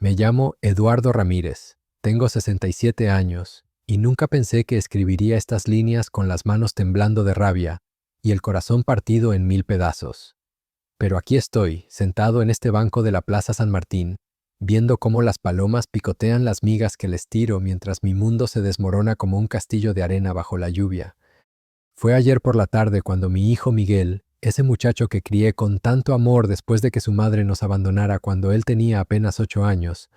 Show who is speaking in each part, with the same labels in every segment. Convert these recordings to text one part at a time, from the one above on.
Speaker 1: Me llamo Eduardo Ramírez, tengo 67 años y nunca pensé que escribiría estas líneas con las manos temblando de rabia y el corazón partido en mil pedazos. Pero aquí estoy, sentado en este banco de la Plaza San Martín, viendo cómo las palomas picotean las migas que les tiro mientras mi mundo se desmorona como un castillo de arena bajo la lluvia. Fue ayer por la tarde cuando mi hijo Miguel, ese muchacho que crié con tanto amor después de que su madre nos abandonara cuando él tenía apenas 8 años,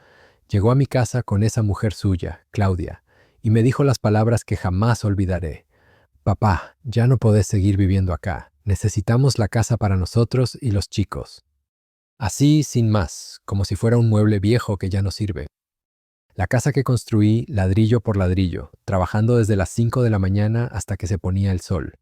Speaker 1: llegó a mi casa con esa mujer suya, Claudia, y me dijo las palabras que jamás olvidaré. Papá, ya no podés seguir viviendo acá. Necesitamos la casa para nosotros y los chicos. Así, sin más, como si fuera un mueble viejo que ya no sirve. La casa que construí ladrillo por ladrillo, trabajando desde las 5 de la mañana hasta que se ponía el sol.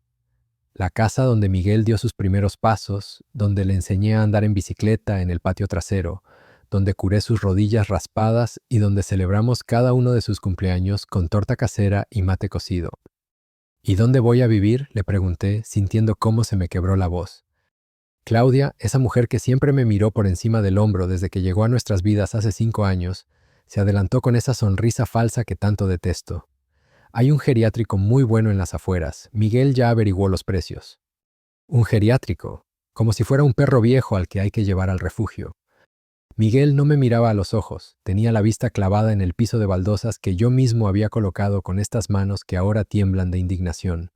Speaker 1: La casa donde Miguel dio sus primeros pasos, donde le enseñé a andar en bicicleta en el patio trasero, donde curé sus rodillas raspadas y donde celebramos cada uno de sus cumpleaños con torta casera y mate cocido. ¿Y dónde voy a vivir?, le pregunté, sintiendo cómo se me quebró la voz. Claudia, esa mujer que siempre me miró por encima del hombro desde que llegó a nuestras vidas hace 5 años, se adelantó con esa sonrisa falsa que tanto detesto. Hay un geriátrico muy bueno en las afueras. Miguel ya averiguó los precios. Un geriátrico, como si fuera un perro viejo al que hay que llevar al refugio. Miguel no me miraba a los ojos, tenía la vista clavada en el piso de baldosas que yo mismo había colocado con estas manos que ahora tiemblan de indignación.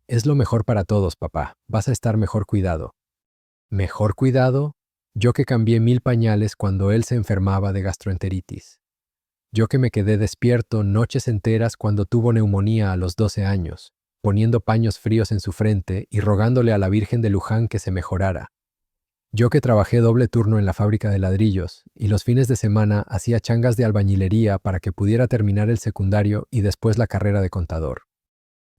Speaker 1: Es lo mejor para todos, papá. Vas a estar mejor cuidado. ¿Mejor cuidado? Yo que cambié 1000 pañales cuando él se enfermaba de gastroenteritis. Yo que me quedé despierto noches enteras cuando tuvo neumonía a los 12 años, poniendo paños fríos en su frente y rogándole a la Virgen de Luján que se mejorara. Yo que trabajé doble turno en la fábrica de ladrillos y los fines de semana hacía changas de albañilería para que pudiera terminar el secundario y después la carrera de contador.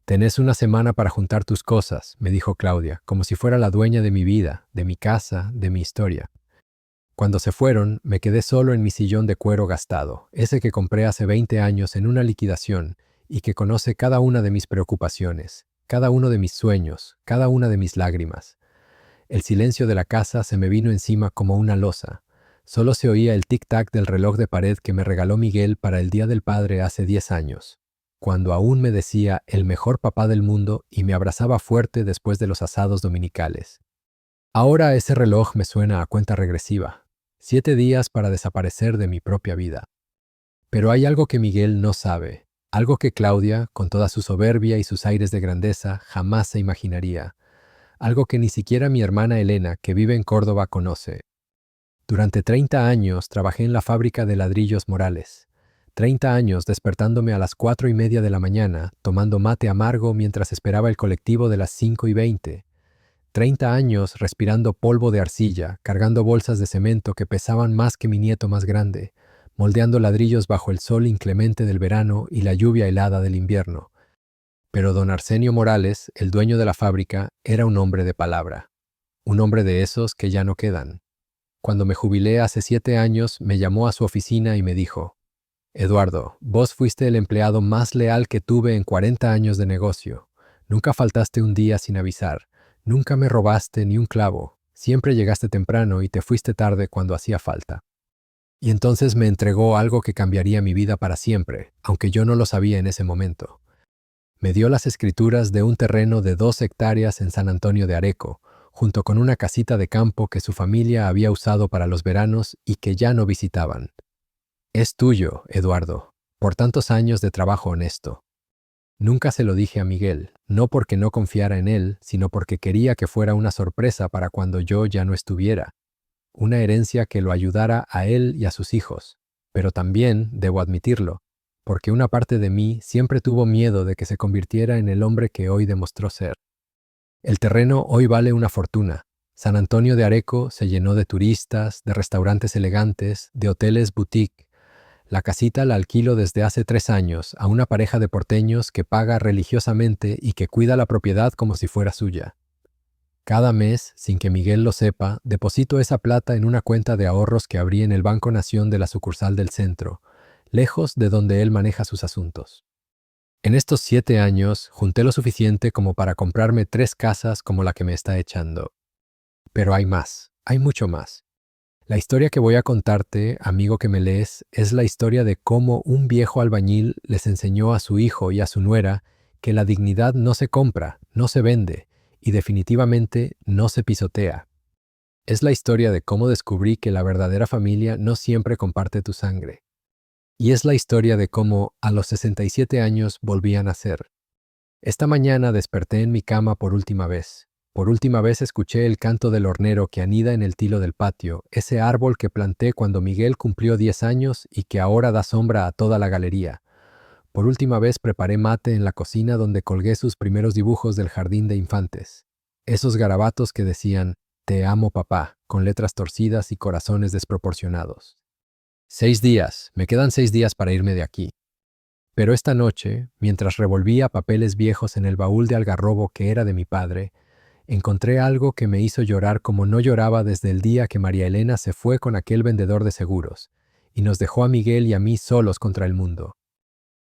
Speaker 1: Tenés una semana para juntar tus cosas, me dijo Claudia, como si fuera la dueña de mi vida, de mi casa, de mi historia. Cuando se fueron, me quedé solo en mi sillón de cuero gastado, ese que compré hace 20 años en una liquidación y que conoce cada una de mis preocupaciones, cada uno de mis sueños, cada una de mis lágrimas. El silencio de la casa se me vino encima como una losa. Solo se oía el tic-tac del reloj de pared que me regaló Miguel para el Día del Padre hace 10 años, cuando aún me decía el mejor papá del mundo y me abrazaba fuerte después de los asados dominicales. Ahora ese reloj me suena a cuenta regresiva. 7 días para desaparecer de mi propia vida. Pero hay algo que Miguel no sabe, algo que Claudia, con toda su soberbia y sus aires de grandeza, jamás se imaginaría. Algo que ni siquiera mi hermana Elena, que vive en Córdoba, conoce. Durante 30 años trabajé en la fábrica de ladrillos Morales. 30 años despertándome a las 4:30 de la mañana, tomando mate amargo mientras esperaba el colectivo de las 5:20. 30 años respirando polvo de arcilla, cargando bolsas de cemento que pesaban más que mi nieto más grande, moldeando ladrillos bajo el sol inclemente del verano y la lluvia helada del invierno. Pero don Arsenio Morales, el dueño de la fábrica, era un hombre de palabra. Un hombre de esos que ya no quedan. Cuando me jubilé hace 7 años, me llamó a su oficina y me dijo: Eduardo, vos fuiste el empleado más leal que tuve en 40 años de negocio. Nunca faltaste un día sin avisar. Nunca me robaste ni un clavo. Siempre llegaste temprano y te fuiste tarde cuando hacía falta. Y entonces me entregó algo que cambiaría mi vida para siempre, aunque yo no lo sabía en ese momento. Me dio las escrituras de un terreno de 2 hectáreas en San Antonio de Areco, junto con una casita de campo que su familia había usado para los veranos y que ya no visitaban. Es tuyo, Eduardo, por tantos años de trabajo honesto. Nunca se lo dije a Miguel, no porque no confiara en él, sino porque quería que fuera una sorpresa para cuando yo ya no estuviera. Una herencia que lo ayudara a él y a sus hijos. Pero también, debo admitirlo, porque una parte de mí siempre tuvo miedo de que se convirtiera en el hombre que hoy demostró ser. El terreno hoy vale una fortuna. San Antonio de Areco se llenó de turistas, de restaurantes elegantes, de hoteles boutique. La casita la alquilo desde hace 3 años a una pareja de porteños que paga religiosamente y que cuida la propiedad como si fuera suya. Cada mes, sin que Miguel lo sepa, deposito esa plata en una cuenta de ahorros que abrí en el Banco Nación de la sucursal del centro, lejos de donde él maneja sus asuntos. En estos 7 años, junté lo suficiente como para comprarme 3 casas como la que me está echando. Pero hay más, hay mucho más. La historia que voy a contarte, amigo que me lees, es la historia de cómo un viejo albañil les enseñó a su hijo y a su nuera que la dignidad no se compra, no se vende y definitivamente no se pisotea. Es la historia de cómo descubrí que la verdadera familia no siempre comparte tu sangre. Y es la historia de cómo, a los 67 años, volví a nacer. Esta mañana desperté en mi cama por última vez. Por última vez escuché el canto del hornero que anida en el tilo del patio, ese árbol que planté cuando Miguel cumplió 10 años y que ahora da sombra a toda la galería. Por última vez preparé mate en la cocina donde colgué sus primeros dibujos del jardín de infantes. Esos garabatos que decían, "Te amo, papá", con letras torcidas y corazones desproporcionados. 6 días, me quedan 6 días para irme de aquí. Pero esta noche, mientras revolvía papeles viejos en el baúl de algarrobo que era de mi padre, encontré algo que me hizo llorar como no lloraba desde el día que María Elena se fue con aquel vendedor de seguros y nos dejó a Miguel y a mí solos contra el mundo.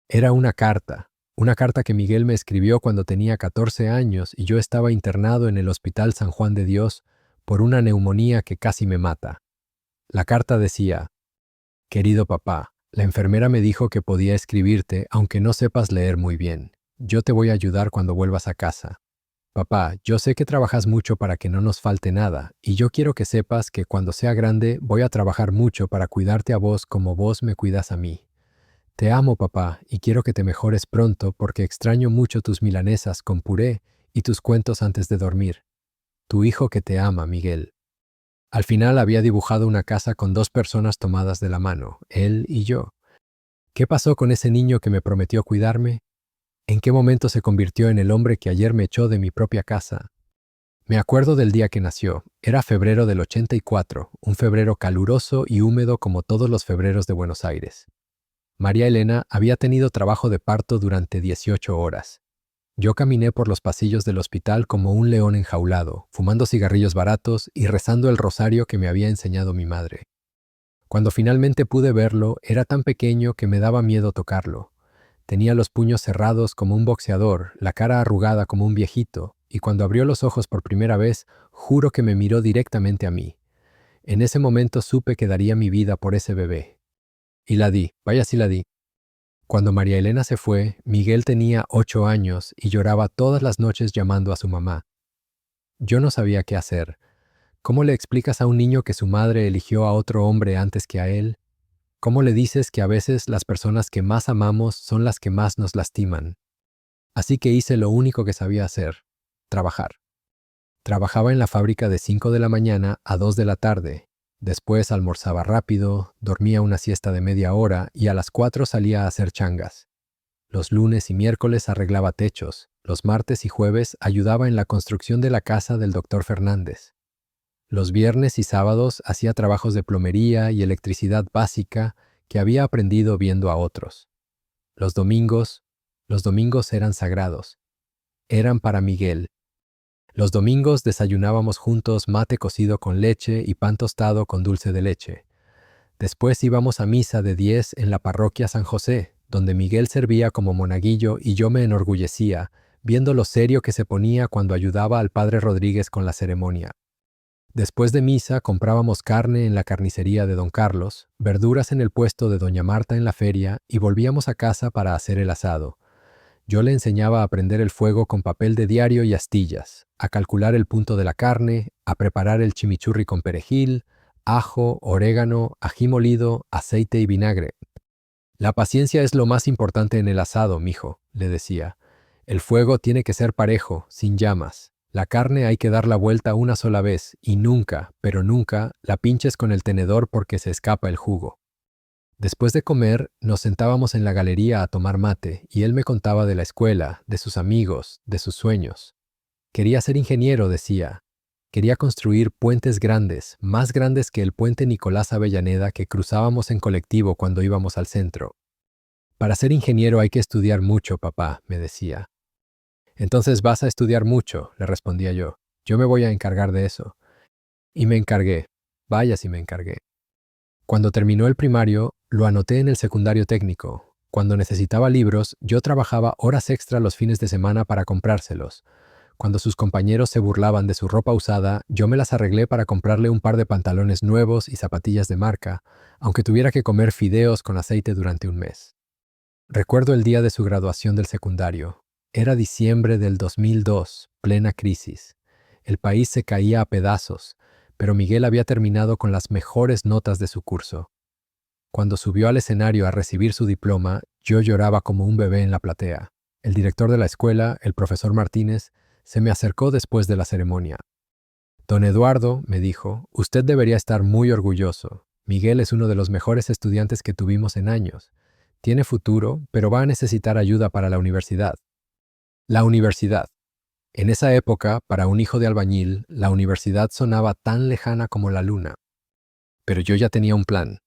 Speaker 1: Era una carta que Miguel me escribió cuando tenía 14 años y yo estaba internado en el Hospital San Juan de Dios por una neumonía que casi me mata. La carta decía: "Querido papá, la enfermera me dijo que podía escribirte aunque no sepas leer muy bien. Yo te voy a ayudar cuando vuelvas a casa. Papá, yo sé que trabajas mucho para que no nos falte nada, y yo quiero que sepas que cuando sea grande voy a trabajar mucho para cuidarte a vos como vos me cuidas a mí. Te amo, papá, y quiero que te mejores pronto porque extraño mucho tus milanesas con puré y tus cuentos antes de dormir. Tu hijo que te ama, Miguel". Al final había dibujado una casa con 2 personas tomadas de la mano, él y yo. ¿Qué pasó con ese niño que me prometió cuidarme? ¿En qué momento se convirtió en el hombre que ayer me echó de mi propia casa? Me acuerdo del día que nació. Era febrero del 84, un febrero caluroso y húmedo como todos los febreros de Buenos Aires. María Elena había tenido trabajo de parto durante 18 horas. Yo caminé por los pasillos del hospital como un león enjaulado, fumando cigarrillos baratos y rezando el rosario que me había enseñado mi madre. Cuando finalmente pude verlo, era tan pequeño que me daba miedo tocarlo. Tenía los puños cerrados como un boxeador, la cara arrugada como un viejito, y cuando abrió los ojos por primera vez, juro que me miró directamente a mí. En ese momento supe que daría mi vida por ese bebé. Y la di, vaya si la di. Cuando María Elena se fue, Miguel tenía 8 años y lloraba todas las noches llamando a su mamá. Yo no sabía qué hacer. ¿Cómo le explicas a un niño que su madre eligió a otro hombre antes que a él? ¿Cómo le dices que a veces las personas que más amamos son las que más nos lastiman? Así que hice lo único que sabía hacer: trabajar. Trabajaba en la fábrica de 5 de la mañana a 2 de la tarde. Después almorzaba rápido, dormía una siesta de media hora y a las 4 salía a hacer changas. Los lunes y miércoles arreglaba techos. Los martes y jueves ayudaba en la construcción de la casa del doctor Fernández. Los viernes y sábados hacía trabajos de plomería y electricidad básica que había aprendido viendo a otros. Los domingos eran sagrados. Eran para Miguel. Los domingos desayunábamos juntos mate cocido con leche y pan tostado con dulce de leche. Después íbamos a misa de 10 en la parroquia San José, donde Miguel servía como monaguillo y yo me enorgullecía, viendo lo serio que se ponía cuando ayudaba al padre Rodríguez con la ceremonia. Después de misa comprábamos carne en la carnicería de don Carlos, verduras en el puesto de doña Marta en la feria y volvíamos a casa para hacer el asado. Yo le enseñaba a prender el fuego con papel de diario y astillas, a calcular el punto de la carne, a preparar el chimichurri con perejil, ajo, orégano, ají molido, aceite y vinagre. La paciencia es lo más importante en el asado, mijo, le decía. El fuego tiene que ser parejo, sin llamas. La carne hay que dar la vuelta una sola vez y nunca, pero nunca, la pinches con el tenedor porque se escapa el jugo. Después de comer, nos sentábamos en la galería a tomar mate y él me contaba de la escuela, de sus amigos, de sus sueños. Quería ser ingeniero, decía. Quería construir puentes grandes, más grandes que el puente Nicolás Avellaneda que cruzábamos en colectivo cuando íbamos al centro. Para ser ingeniero hay que estudiar mucho, papá, me decía. Entonces vas a estudiar mucho, le respondía yo. Yo me voy a encargar de eso. Y me encargué. Vaya si me encargué. Cuando terminó el primario, lo anoté en el secundario técnico. Cuando necesitaba libros, yo trabajaba horas extra los fines de semana para comprárselos. Cuando sus compañeros se burlaban de su ropa usada, yo me las arreglé para comprarle un par de pantalones nuevos y zapatillas de marca, aunque tuviera que comer fideos con aceite durante un mes. Recuerdo el día de su graduación del secundario. Era diciembre del 2002, plena crisis. El país se caía a pedazos, pero Miguel había terminado con las mejores notas de su curso. Cuando subió al escenario a recibir su diploma, yo lloraba como un bebé en la platea. El director de la escuela, el profesor Martínez, se me acercó después de la ceremonia. Don Eduardo, me dijo, usted debería estar muy orgulloso. Miguel es uno de los mejores estudiantes que tuvimos en años. Tiene futuro, pero va a necesitar ayuda para la universidad. La universidad. En esa época, para un hijo de albañil, la universidad sonaba tan lejana como la luna. Pero yo ya tenía un plan.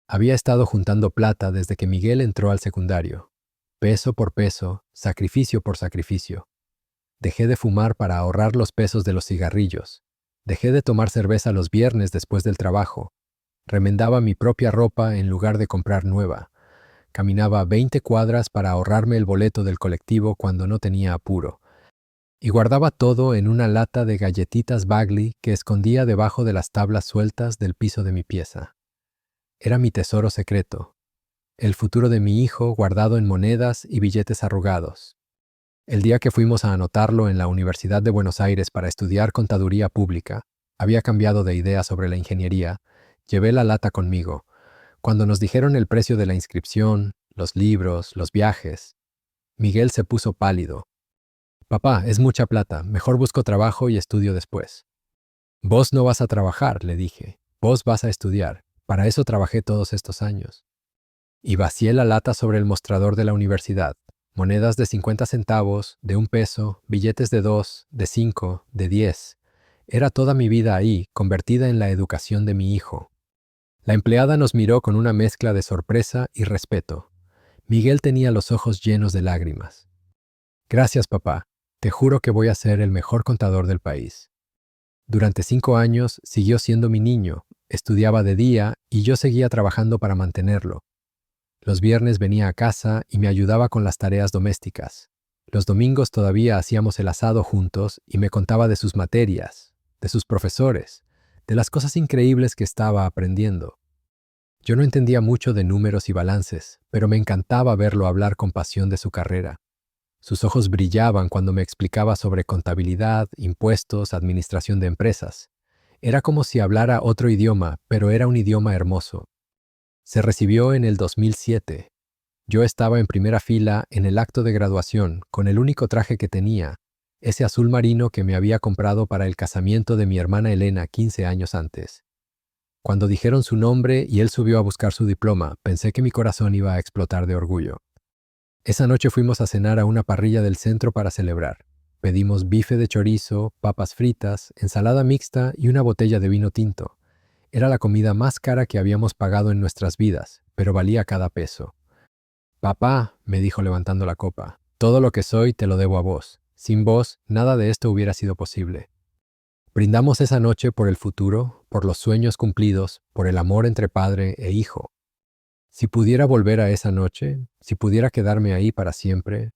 Speaker 1: Había estado juntando plata desde que Miguel entró al secundario. Peso por peso, sacrificio por sacrificio. Dejé de fumar para ahorrar los pesos de los cigarrillos. Dejé de tomar cerveza los viernes después del trabajo. Remendaba mi propia ropa en lugar de comprar nueva. Caminaba 20 cuadras para ahorrarme el boleto del colectivo cuando no tenía apuro. Y guardaba todo en una lata de galletitas Bagley que escondía debajo de las tablas sueltas del piso de mi pieza. Era mi tesoro secreto. El futuro de mi hijo guardado en monedas y billetes arrugados. El día que fuimos a anotarlo en la Universidad de Buenos Aires para estudiar contaduría pública, había cambiado de idea sobre la ingeniería, llevé la lata conmigo. Cuando nos dijeron el precio de la inscripción, los libros, los viajes, Miguel se puso pálido. Papá, es mucha plata, mejor busco trabajo y estudio después. Vos no vas a trabajar, le dije, vos vas a estudiar, para eso trabajé todos estos años. Y vacié la lata sobre el mostrador de la universidad. Monedas de 50 centavos, de 1 peso, billetes de 2, de 5, de 10. Era toda mi vida ahí, convertida en la educación de mi hijo. La empleada nos miró con una mezcla de sorpresa y respeto. Miguel tenía los ojos llenos de lágrimas. Gracias, papá. Te juro que voy a ser el mejor contador del país. Durante 5 años siguió siendo mi niño, estudiaba de día y yo seguía trabajando para mantenerlo. Los viernes venía a casa y me ayudaba con las tareas domésticas. Los domingos todavía hacíamos el asado juntos y me contaba de sus materias, de sus profesores, de las cosas increíbles que estaba aprendiendo. Yo no entendía mucho de números y balances, pero me encantaba verlo hablar con pasión de su carrera. Sus ojos brillaban cuando me explicaba sobre contabilidad, impuestos, administración de empresas. Era como si hablara otro idioma, pero era un idioma hermoso. Se recibió en el 2007. Yo estaba en primera fila en el acto de graduación, con el único traje que tenía, ese azul marino que me había comprado para el casamiento de mi hermana Elena 15 años antes. Cuando dijeron su nombre y él subió a buscar su diploma, pensé que mi corazón iba a explotar de orgullo. Esa noche fuimos a cenar a una parrilla del centro para celebrar. Pedimos bife de chorizo, papas fritas, ensalada mixta y una botella de vino tinto. Era la comida más cara que habíamos pagado en nuestras vidas, pero valía cada peso. Papá, me dijo levantando la copa, todo lo que soy te lo debo a vos. Sin vos, nada de esto hubiera sido posible. Brindamos esa noche por el futuro, por los sueños cumplidos, por el amor entre padre e hijo. Si pudiera volver a esa noche, si pudiera quedarme ahí para siempre.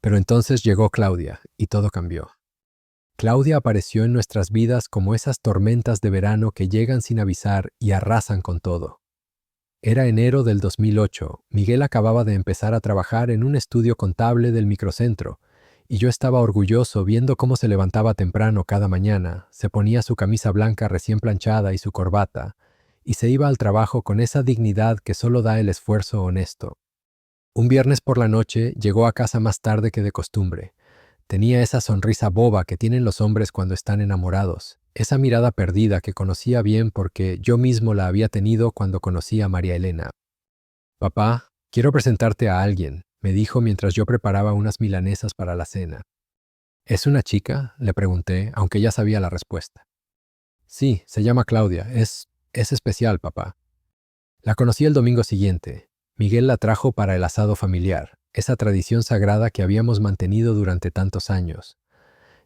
Speaker 1: Pero entonces llegó Claudia y todo cambió. Claudia apareció en nuestras vidas como esas tormentas de verano que llegan sin avisar y arrasan con todo. Era enero del 2008, Miguel acababa de empezar a trabajar en un estudio contable del microcentro, y yo estaba orgulloso viendo cómo se levantaba temprano cada mañana, se ponía su camisa blanca recién planchada y su corbata, y se iba al trabajo con esa dignidad que solo da el esfuerzo honesto. Un viernes por la noche llegó a casa más tarde que de costumbre. Tenía esa sonrisa boba que tienen los hombres cuando están enamorados, esa mirada perdida que conocía bien porque yo mismo la había tenido cuando conocí a María Elena. Papá, quiero presentarte a alguien, me dijo mientras yo preparaba unas milanesas para la cena. ¿Es una chica?, le pregunté, aunque ya sabía la respuesta. Sí, se llama Claudia, es especial, papá. La conocí el domingo siguiente. Miguel la trajo para el asado familiar, esa tradición sagrada que habíamos mantenido durante tantos años.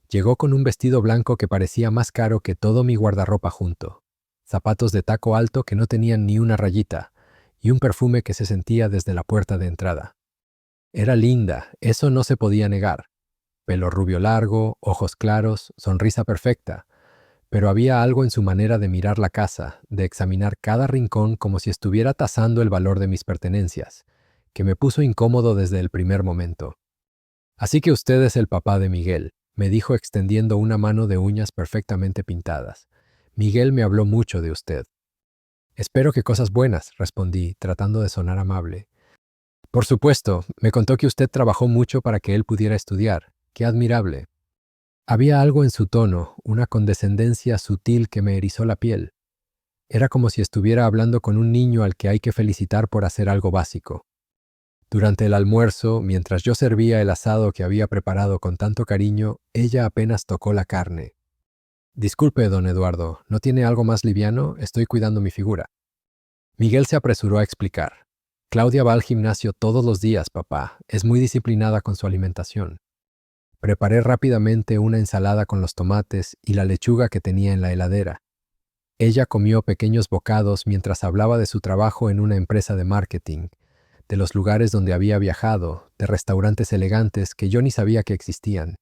Speaker 1: Llegó con un vestido blanco que parecía más caro que todo mi guardarropa junto, zapatos de taco alto que no tenían ni una rayita, y un perfume que se sentía desde la puerta de entrada. Era linda, eso no se podía negar, pelo rubio largo, ojos claros, sonrisa perfecta. Pero había algo en su manera de mirar la casa, de examinar cada rincón como si estuviera tasando el valor de mis pertenencias, que me puso incómodo desde el primer momento. Así que usted es el papá de Miguel, me dijo extendiendo una mano de uñas perfectamente pintadas. Miguel me habló mucho de usted. Espero que cosas buenas, respondí, tratando de sonar amable. Por supuesto, me contó que usted trabajó mucho para que él pudiera estudiar. Qué admirable. Había algo en su tono, una condescendencia sutil que me erizó la piel. Era como si estuviera hablando con un niño al que hay que felicitar por hacer algo básico. Durante el almuerzo, mientras yo servía el asado que había preparado con tanto cariño, ella apenas tocó la carne. Disculpe, don Eduardo, ¿no tiene algo más liviano? Estoy cuidando mi figura. Miguel se apresuró a explicar. Claudia va al gimnasio todos los días, papá. Es muy disciplinada con su alimentación. Preparé rápidamente una ensalada con los tomates y la lechuga que tenía en la heladera. Ella comió pequeños bocados mientras hablaba de su trabajo en una empresa de marketing, de los lugares donde había viajado, de restaurantes elegantes que yo ni sabía que existían.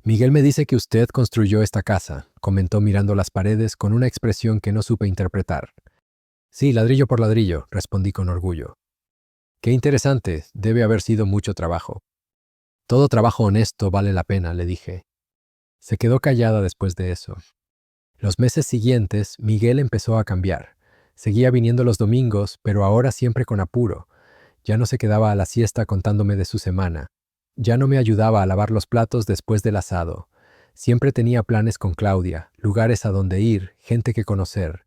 Speaker 1: Miguel me dice que usted construyó esta casa, comentó mirando las paredes con una expresión que no supe interpretar. Sí, ladrillo por ladrillo, respondí con orgullo. Qué interesante, debe haber sido mucho trabajo. Todo trabajo honesto vale la pena, le dije. Se quedó callada después de eso. Los meses siguientes, Miguel empezó a cambiar. Seguía viniendo los domingos, pero ahora siempre con apuro. Ya no se quedaba a la siesta contándome de su semana. Ya no me ayudaba a lavar los platos después del asado. Siempre tenía planes con Claudia, lugares a donde ir, gente que conocer.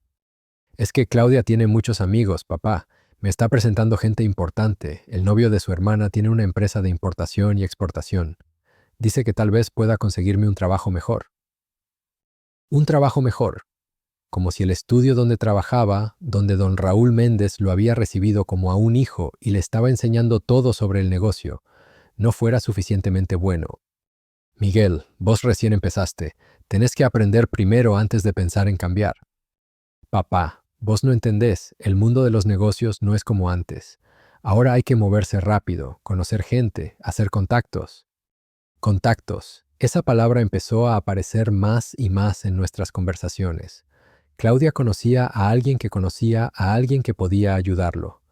Speaker 1: Es que Claudia tiene muchos amigos, papá. Me está presentando gente importante. El novio de su hermana tiene una empresa de importación y exportación. Dice que tal vez pueda conseguirme un trabajo mejor. Un trabajo mejor. Como si el estudio donde trabajaba, donde don Raúl Méndez lo había recibido como a un hijo y le estaba enseñando todo sobre el negocio, no fuera suficientemente bueno. Miguel, vos recién empezaste. Tenés que aprender primero antes de pensar en cambiar. Papá, vos no entendés, el mundo de los negocios no es como antes. Ahora hay que moverse rápido, conocer gente, hacer contactos. Contactos. Esa palabra empezó a aparecer más y más en nuestras conversaciones. Claudia conocía a alguien que conocía a alguien que podía ayudarlo.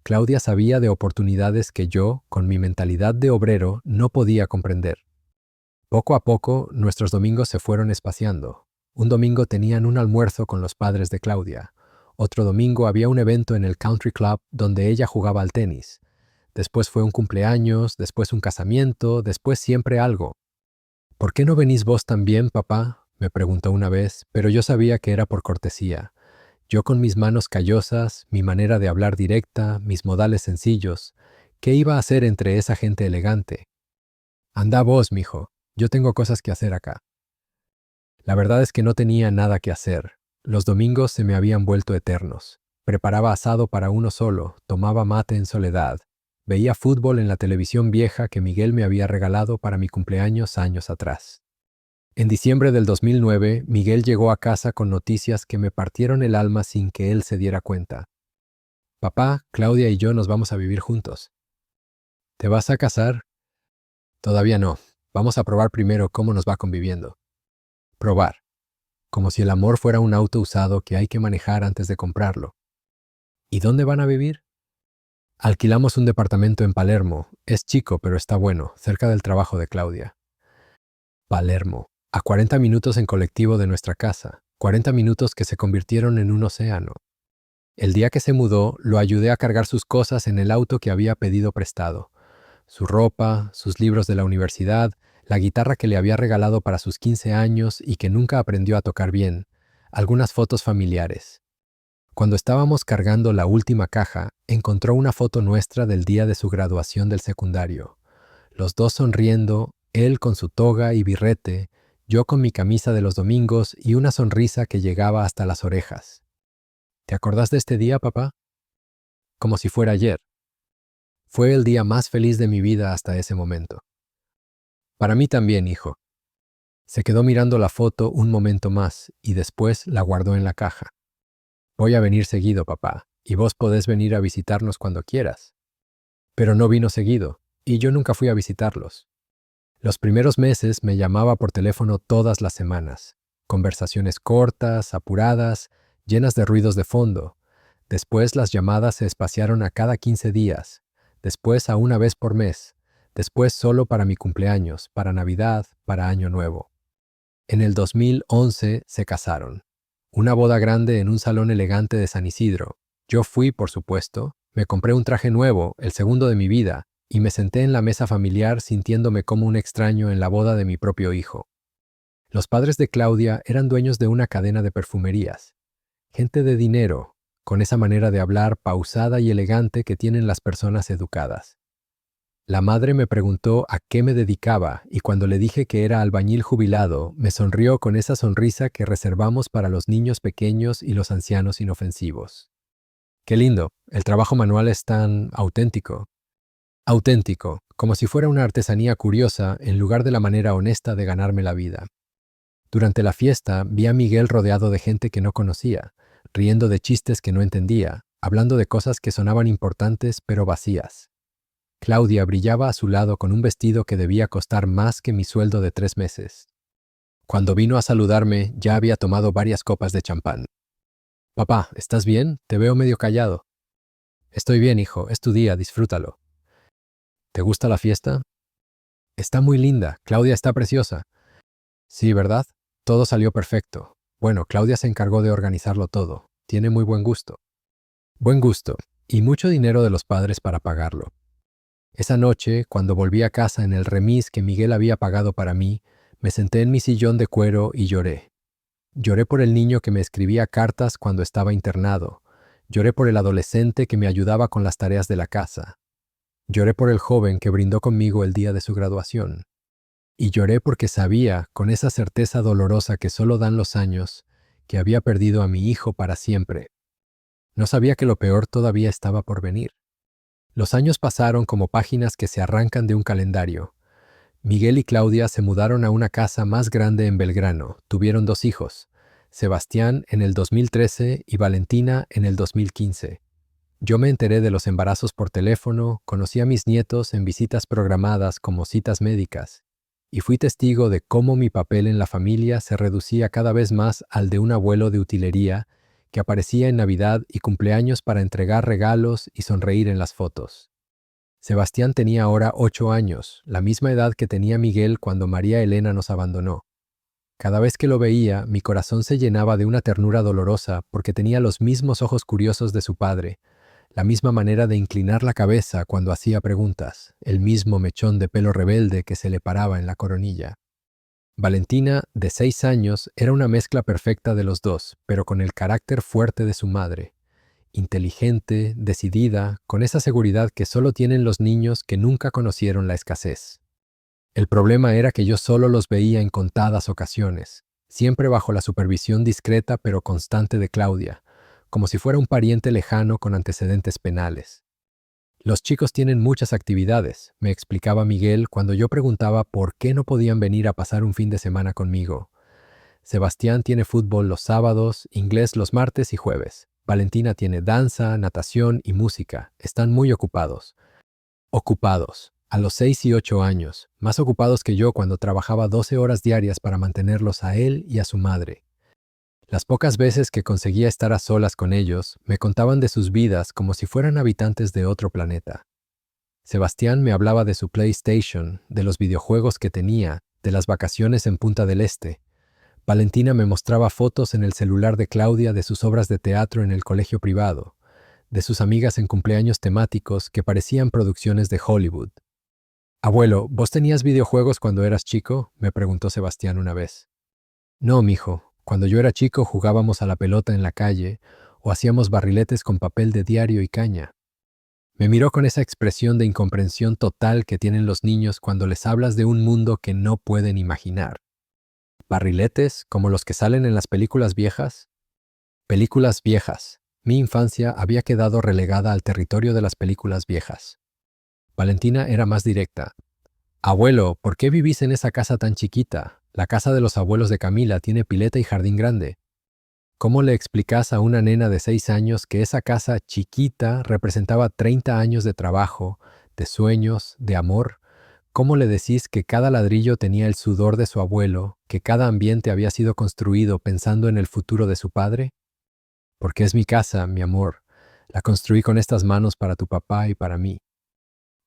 Speaker 1: Claudia sabía de oportunidades que yo, con mi mentalidad de obrero, no podía comprender. Poco a poco, nuestros domingos se fueron espaciando. Un domingo tenían un almuerzo con los padres de Claudia. Otro domingo había un evento en el country club donde ella jugaba al tenis. Después fue un cumpleaños, después un casamiento, después siempre algo. ¿Por qué no venís vos también, papá?, me preguntó una vez, pero yo sabía que era por cortesía. Yo con mis manos callosas, mi manera de hablar directa, mis modales sencillos, ¿qué iba a hacer entre esa gente elegante? Anda vos, mijo, yo tengo cosas que hacer acá. La verdad es que no tenía nada que hacer. Los domingos se me habían vuelto eternos. Preparaba asado para uno solo, tomaba mate en soledad. Veía fútbol en la televisión vieja que Miguel me había regalado para mi cumpleaños años atrás. En diciembre del 2009, Miguel llegó a casa con noticias que me partieron el alma sin que él se diera cuenta. Papá, Claudia y yo nos vamos a vivir juntos. ¿Te vas a casar? Todavía no. Vamos a probar primero cómo nos va conviviendo. Probar. Como si el amor fuera un auto usado que hay que manejar antes de comprarlo. ¿Y dónde van a vivir? Alquilamos un departamento en Palermo. Es chico, pero está bueno, cerca del trabajo de Claudia. Palermo. A 40 minutos en colectivo de nuestra casa. 40 minutos que se convirtieron en un océano. El día que se mudó, lo ayudé a cargar sus cosas en el auto que había pedido prestado. Su ropa, sus libros de la universidad, la guitarra que le había regalado para sus 15 años y que nunca aprendió a tocar bien, algunas fotos familiares. Cuando estábamos cargando la última caja, encontró una foto nuestra del día de su graduación del secundario. Los dos sonriendo, él con su toga y birrete, yo con mi camisa de los domingos y una sonrisa que llegaba hasta las orejas. ¿Te acordás de este día, papá? Como si fuera ayer. Fue el día más feliz de mi vida hasta ese momento. Para mí también, hijo. Se quedó mirando la foto un momento más y después la guardó en la caja. Voy a venir seguido, papá, y vos podés venir a visitarnos cuando quieras. Pero no vino seguido, y yo nunca fui a visitarlos. Los primeros meses me llamaba por teléfono todas las semanas. Conversaciones cortas, apuradas, llenas de ruidos de fondo. Después las llamadas se espaciaron a cada 15 días, después a una vez por mes, después solo para mi cumpleaños, para Navidad, para Año Nuevo. En el 2011 se casaron. Una boda grande en un salón elegante de San Isidro. Yo fui, por supuesto, me compré un traje nuevo, el segundo de mi vida, y me senté en la mesa familiar sintiéndome como un extraño en la boda de mi propio hijo. Los padres de Claudia eran dueños de una cadena de perfumerías. Gente de dinero, con esa manera de hablar pausada y elegante que tienen las personas educadas. La madre me preguntó a qué me dedicaba y cuando le dije que era albañil jubilado, me sonrió con esa sonrisa que reservamos para los niños pequeños y los ancianos inofensivos. Qué lindo, el trabajo manual es tan auténtico. Auténtico, como si fuera una artesanía curiosa en lugar de la manera honesta de ganarme la vida. Durante la fiesta vi a Miguel rodeado de gente que no conocía, riendo de chistes que no entendía, hablando de cosas que sonaban importantes pero vacías. Claudia brillaba a su lado con un vestido que debía costar más que mi sueldo de 3 meses. Cuando vino a saludarme, ya había tomado varias copas de champán. «Papá, ¿estás bien? Te veo medio callado». «Estoy bien, hijo, es tu día, disfrútalo». «¿Te gusta la fiesta?» «Está muy linda, Claudia está preciosa». «Sí, ¿verdad? Todo salió perfecto. Bueno, Claudia se encargó de organizarlo todo. Tiene muy buen gusto». Buen gusto, y mucho dinero de los padres para pagarlo. Esa noche, cuando volví a casa en el remis que Miguel había pagado para mí, me senté en mi sillón de cuero y lloré. Lloré por el niño que me escribía cartas cuando estaba internado. Lloré por el adolescente que me ayudaba con las tareas de la casa. Lloré por el joven que brindó conmigo el día de su graduación. Y lloré porque sabía, con esa certeza dolorosa que solo dan los años, que había perdido a mi hijo para siempre. No sabía que lo peor todavía estaba por venir. Los años pasaron como páginas que se arrancan de un calendario. Miguel y Claudia se mudaron a una casa más grande en Belgrano, tuvieron 2 hijos, Sebastián en el 2013 y Valentina en el 2015. Yo me enteré de los embarazos por teléfono, conocí a mis nietos en visitas programadas como citas médicas, y fui testigo de cómo mi papel en la familia se reducía cada vez más al de un abuelo de utilería que aparecía en Navidad y cumpleaños para entregar regalos y sonreír en las fotos. Sebastián tenía ahora 8 años, la misma edad que tenía Miguel cuando María Elena nos abandonó. Cada vez que lo veía, mi corazón se llenaba de una ternura dolorosa porque tenía los mismos ojos curiosos de su padre, la misma manera de inclinar la cabeza cuando hacía preguntas, el mismo mechón de pelo rebelde que se le paraba en la coronilla. Valentina, de 6 años, era una mezcla perfecta de los dos, pero con el carácter fuerte de su madre. Inteligente, decidida, con esa seguridad que solo tienen los niños que nunca conocieron la escasez. El problema era que yo solo los veía en contadas ocasiones, siempre bajo la supervisión discreta pero constante de Claudia, como si fuera un pariente lejano con antecedentes penales. Los chicos tienen muchas actividades, me explicaba Miguel cuando yo preguntaba por qué no podían venir a pasar un fin de semana conmigo. Sebastián tiene fútbol los sábados, inglés los martes y jueves. Valentina tiene danza, natación y música. Están muy ocupados. Ocupados. A los 6 y 8 años. Más ocupados que yo cuando trabajaba 12 horas diarias para mantenerlos a él y a su madre. Las pocas veces que conseguía estar a solas con ellos, me contaban de sus vidas como si fueran habitantes de otro planeta. Sebastián me hablaba de su PlayStation, de los videojuegos que tenía, de las vacaciones en Punta del Este. Valentina me mostraba fotos en el celular de Claudia de sus obras de teatro en el colegio privado, de sus amigas en cumpleaños temáticos que parecían producciones de Hollywood. «Abuelo, ¿vos tenías videojuegos cuando eras chico?», me preguntó Sebastián una vez. «No, mijo. Cuando yo era chico jugábamos a la pelota en la calle o hacíamos barriletes con papel de diario y caña». Me miró con esa expresión de incomprensión total que tienen los niños cuando les hablas de un mundo que no pueden imaginar. ¿Barriletes como los que salen en las películas viejas? Películas viejas. Mi infancia había quedado relegada al territorio de las películas viejas. Valentina era más directa. «Abuelo, ¿por qué vivís en esa casa tan chiquita? La casa de los abuelos de Camila tiene pileta y jardín grande». ¿Cómo le explicás a una nena de 6 años que esa casa chiquita representaba 30 años de trabajo, de sueños, de amor? ¿Cómo le decís que cada ladrillo tenía el sudor de su abuelo, que cada ambiente había sido construido pensando en el futuro de su padre? Porque es mi casa, mi amor. La construí con estas manos para tu papá y para mí.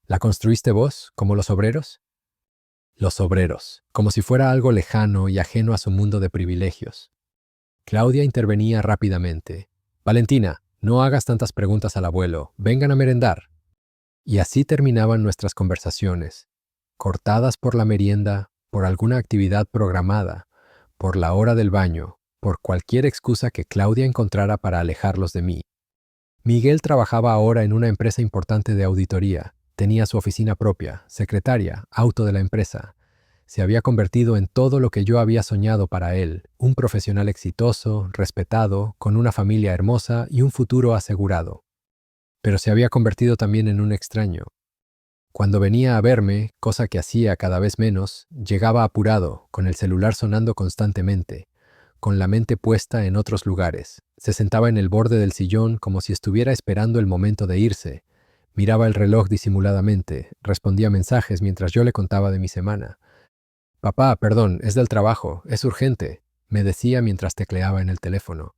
Speaker 1: ¿La construiste vos, como los obreros? Los obreros, como si fuera algo lejano y ajeno a su mundo de privilegios. Claudia intervenía rápidamente. Valentina, no hagas tantas preguntas al abuelo. Vengan a merendar. Y así terminaban nuestras conversaciones, cortadas por la merienda, por alguna actividad programada, por la hora del baño, por cualquier excusa que Claudia encontrara para alejarlos de mí. Miguel trabajaba ahora en una empresa importante de auditoría. Tenía su oficina propia, secretaria, auto de la empresa. Se había convertido en todo lo que yo había soñado para él, un profesional exitoso, respetado, con una familia hermosa y un futuro asegurado. Pero se había convertido también en un extraño. Cuando venía a verme, cosa que hacía cada vez menos, llegaba apurado, con el celular sonando constantemente, con la mente puesta en otros lugares. Se sentaba en el borde del sillón como si estuviera esperando el momento de irse. Miraba el reloj disimuladamente, respondía mensajes mientras yo le contaba de mi semana. Papá, perdón, es del trabajo, es urgente, me decía mientras tecleaba en el teléfono.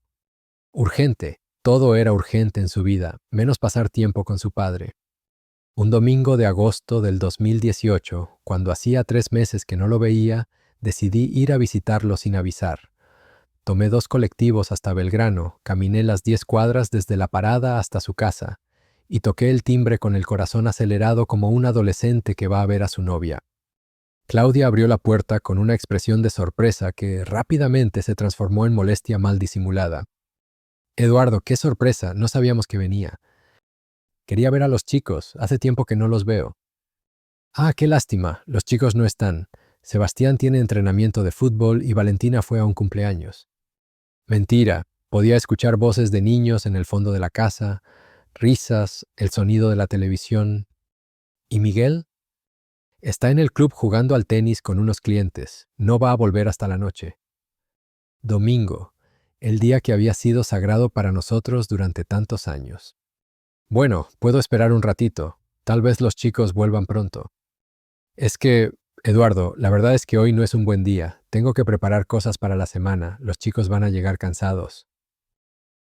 Speaker 1: Urgente, todo era urgente en su vida, menos pasar tiempo con su padre. Un domingo de agosto del 2018, cuando hacía 3 meses que no lo veía, decidí ir a visitarlo sin avisar. Tomé 2 colectivos hasta Belgrano, caminé las 10 cuadras desde la parada hasta su casa, y toqué el timbre con el corazón acelerado como un adolescente que va a ver a su novia. Claudia abrió la puerta con una expresión de sorpresa que rápidamente se transformó en molestia mal disimulada. Eduardo, qué sorpresa, no sabíamos que venía. Quería ver a los chicos, hace tiempo que no los veo. Ah, qué lástima, los chicos no están. Sebastián tiene entrenamiento de fútbol y Valentina fue a un cumpleaños. Mentira, podía escuchar voces de niños en el fondo de la casa, risas, el sonido de la televisión. ¿Y Miguel? Está en el club jugando al tenis con unos clientes. No va a volver hasta la noche. Domingo, el día que había sido sagrado para nosotros durante tantos años. Bueno, puedo esperar un ratito. Tal vez los chicos vuelvan pronto. Es que, Eduardo, la verdad es que hoy no es un buen día. Tengo que preparar cosas para la semana. Los chicos van a llegar cansados.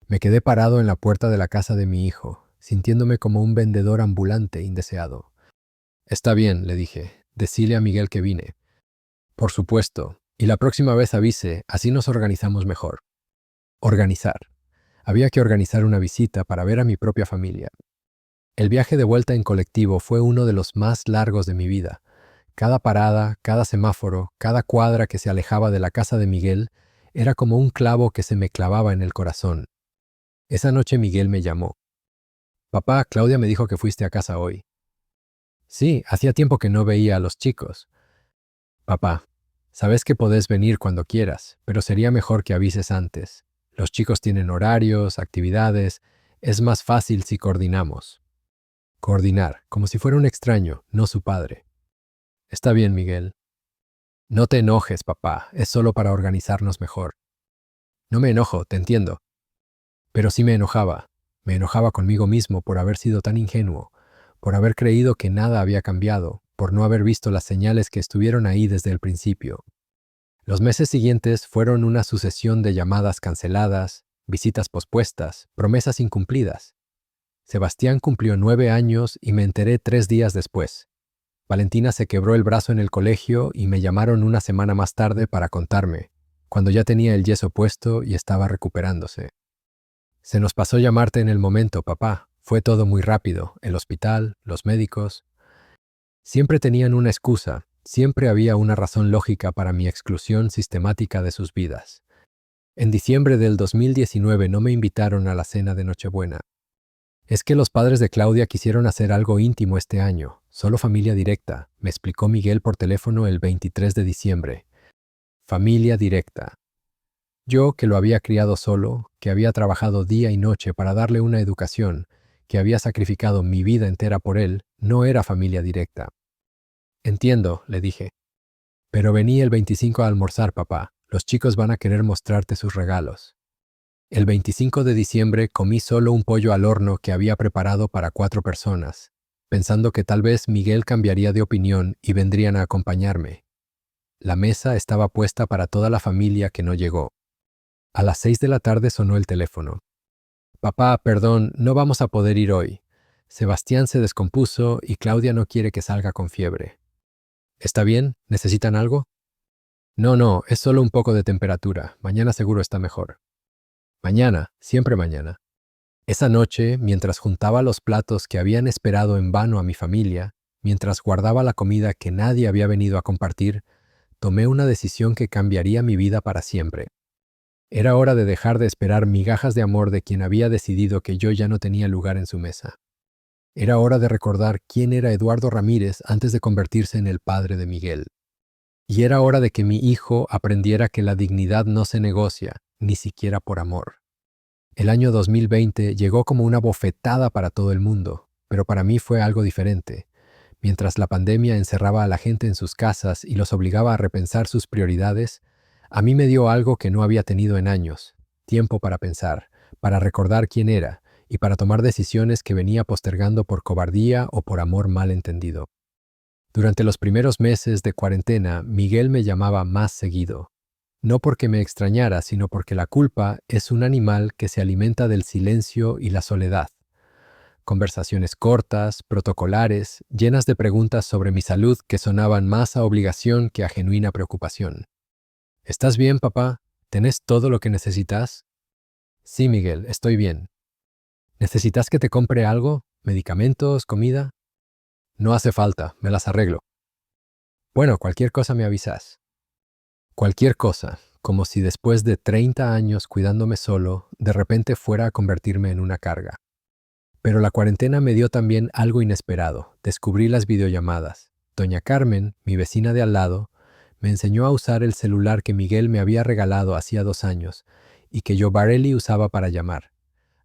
Speaker 1: Me quedé parado en la puerta de la casa de mi hijo, sintiéndome como un vendedor ambulante indeseado. Está bien, le dije. Decile a Miguel que vine. Por supuesto. Y la próxima vez avise, así nos organizamos mejor. Organizar. Había que organizar una visita para ver a mi propia familia. El viaje de vuelta en colectivo fue uno de los más largos de mi vida. Cada parada, cada semáforo, cada cuadra que se alejaba de la casa de Miguel era como un clavo que se me clavaba en el corazón. Esa noche Miguel me llamó. Papá, Claudia me dijo que fuiste a casa hoy. Sí, hacía tiempo que no veía a los chicos. Papá, sabes que podés venir cuando quieras, pero sería mejor que avises antes. Los chicos tienen horarios, actividades. Es más fácil si coordinamos. Coordinar, como si fuera un extraño, no su padre. Está bien, Miguel. No te enojes, papá, es solo para organizarnos mejor. No me enojo, te entiendo. Pero sí me enojaba conmigo mismo por haber sido tan ingenuo, por haber creído que nada había cambiado, por no haber visto las señales que estuvieron ahí desde el principio. Los meses siguientes fueron una sucesión de llamadas canceladas, visitas pospuestas, promesas incumplidas. Sebastián cumplió 9 años y me enteré 3 días después. Valentina se quebró el brazo en el colegio y me llamaron una semana más tarde para contarme, cuando ya tenía el yeso puesto y estaba recuperándose. Se nos pasó llamarte en el momento, papá. Fue todo muy rápido, el hospital, los médicos. Siempre tenían una excusa, siempre había una razón lógica para mi exclusión sistemática de sus vidas. En diciembre del 2019 no me invitaron a la cena de Nochebuena. Es que los padres de Claudia quisieron hacer algo íntimo este año, solo familia directa, me explicó Miguel por teléfono el 23 de diciembre. Familia directa. Yo, que lo había criado solo, que había trabajado día y noche para darle una educación, que había sacrificado mi vida entera por él, no era familia directa. Entiendo, le dije. Pero vení el 25 a almorzar, papá. Los chicos van a querer mostrarte sus regalos. El 25 de diciembre comí solo un pollo al horno que había preparado para 4 personas. pensando que tal vez Miguel cambiaría de opinión y vendrían a acompañarme. La mesa estaba puesta para toda la familia que no llegó. A las 6 de la tarde sonó el teléfono. Papá, perdón, no vamos a poder ir hoy. Sebastián se descompuso y Claudia no quiere que salga con fiebre. ¿Está bien? ¿Necesitan algo? No, no, es solo un poco de temperatura. Mañana seguro está mejor. Mañana, siempre mañana. Esa noche, mientras juntaba los platos que habían esperado en vano a mi familia, mientras guardaba la comida que nadie había venido a compartir, tomé una decisión que cambiaría mi vida para siempre. Era hora de dejar de esperar migajas de amor de quien había decidido que yo ya no tenía lugar en su mesa. Era hora de recordar quién era Eduardo Ramírez antes de convertirse en el padre de Miguel. Y era hora de que mi hijo aprendiera que la dignidad no se negocia, ni siquiera por amor. El año 2020 llegó como una bofetada para todo el mundo, pero para mí fue algo diferente. Mientras la pandemia encerraba a la gente en sus casas y los obligaba a repensar sus prioridades, a mí me dio algo que no había tenido en años: tiempo para pensar, para recordar quién era y para tomar decisiones que venía postergando por cobardía o por amor mal entendido. Durante los primeros meses de cuarentena, Miguel me llamaba más seguido. No porque me extrañara, sino porque la culpa es un animal que se alimenta del silencio y la soledad. Conversaciones cortas, protocolares, llenas de preguntas sobre mi salud que sonaban más a obligación que a genuina preocupación. ¿Estás bien, papá? ¿Tenés todo lo que necesitas? Sí, Miguel, estoy bien. ¿Necesitas que te compre algo? ¿Medicamentos? ¿Comida? No hace falta, me las arreglo. Bueno, cualquier cosa me avisas. Cualquier cosa, como si después de 30 años cuidándome solo, de repente fuera a convertirme en una carga. Pero la cuarentena me dio también algo inesperado. Descubrí las videollamadas. Doña Carmen, mi vecina de al lado, me enseñó a usar el celular que Miguel me había regalado hacía 2 años y que yo Barely usaba para llamar.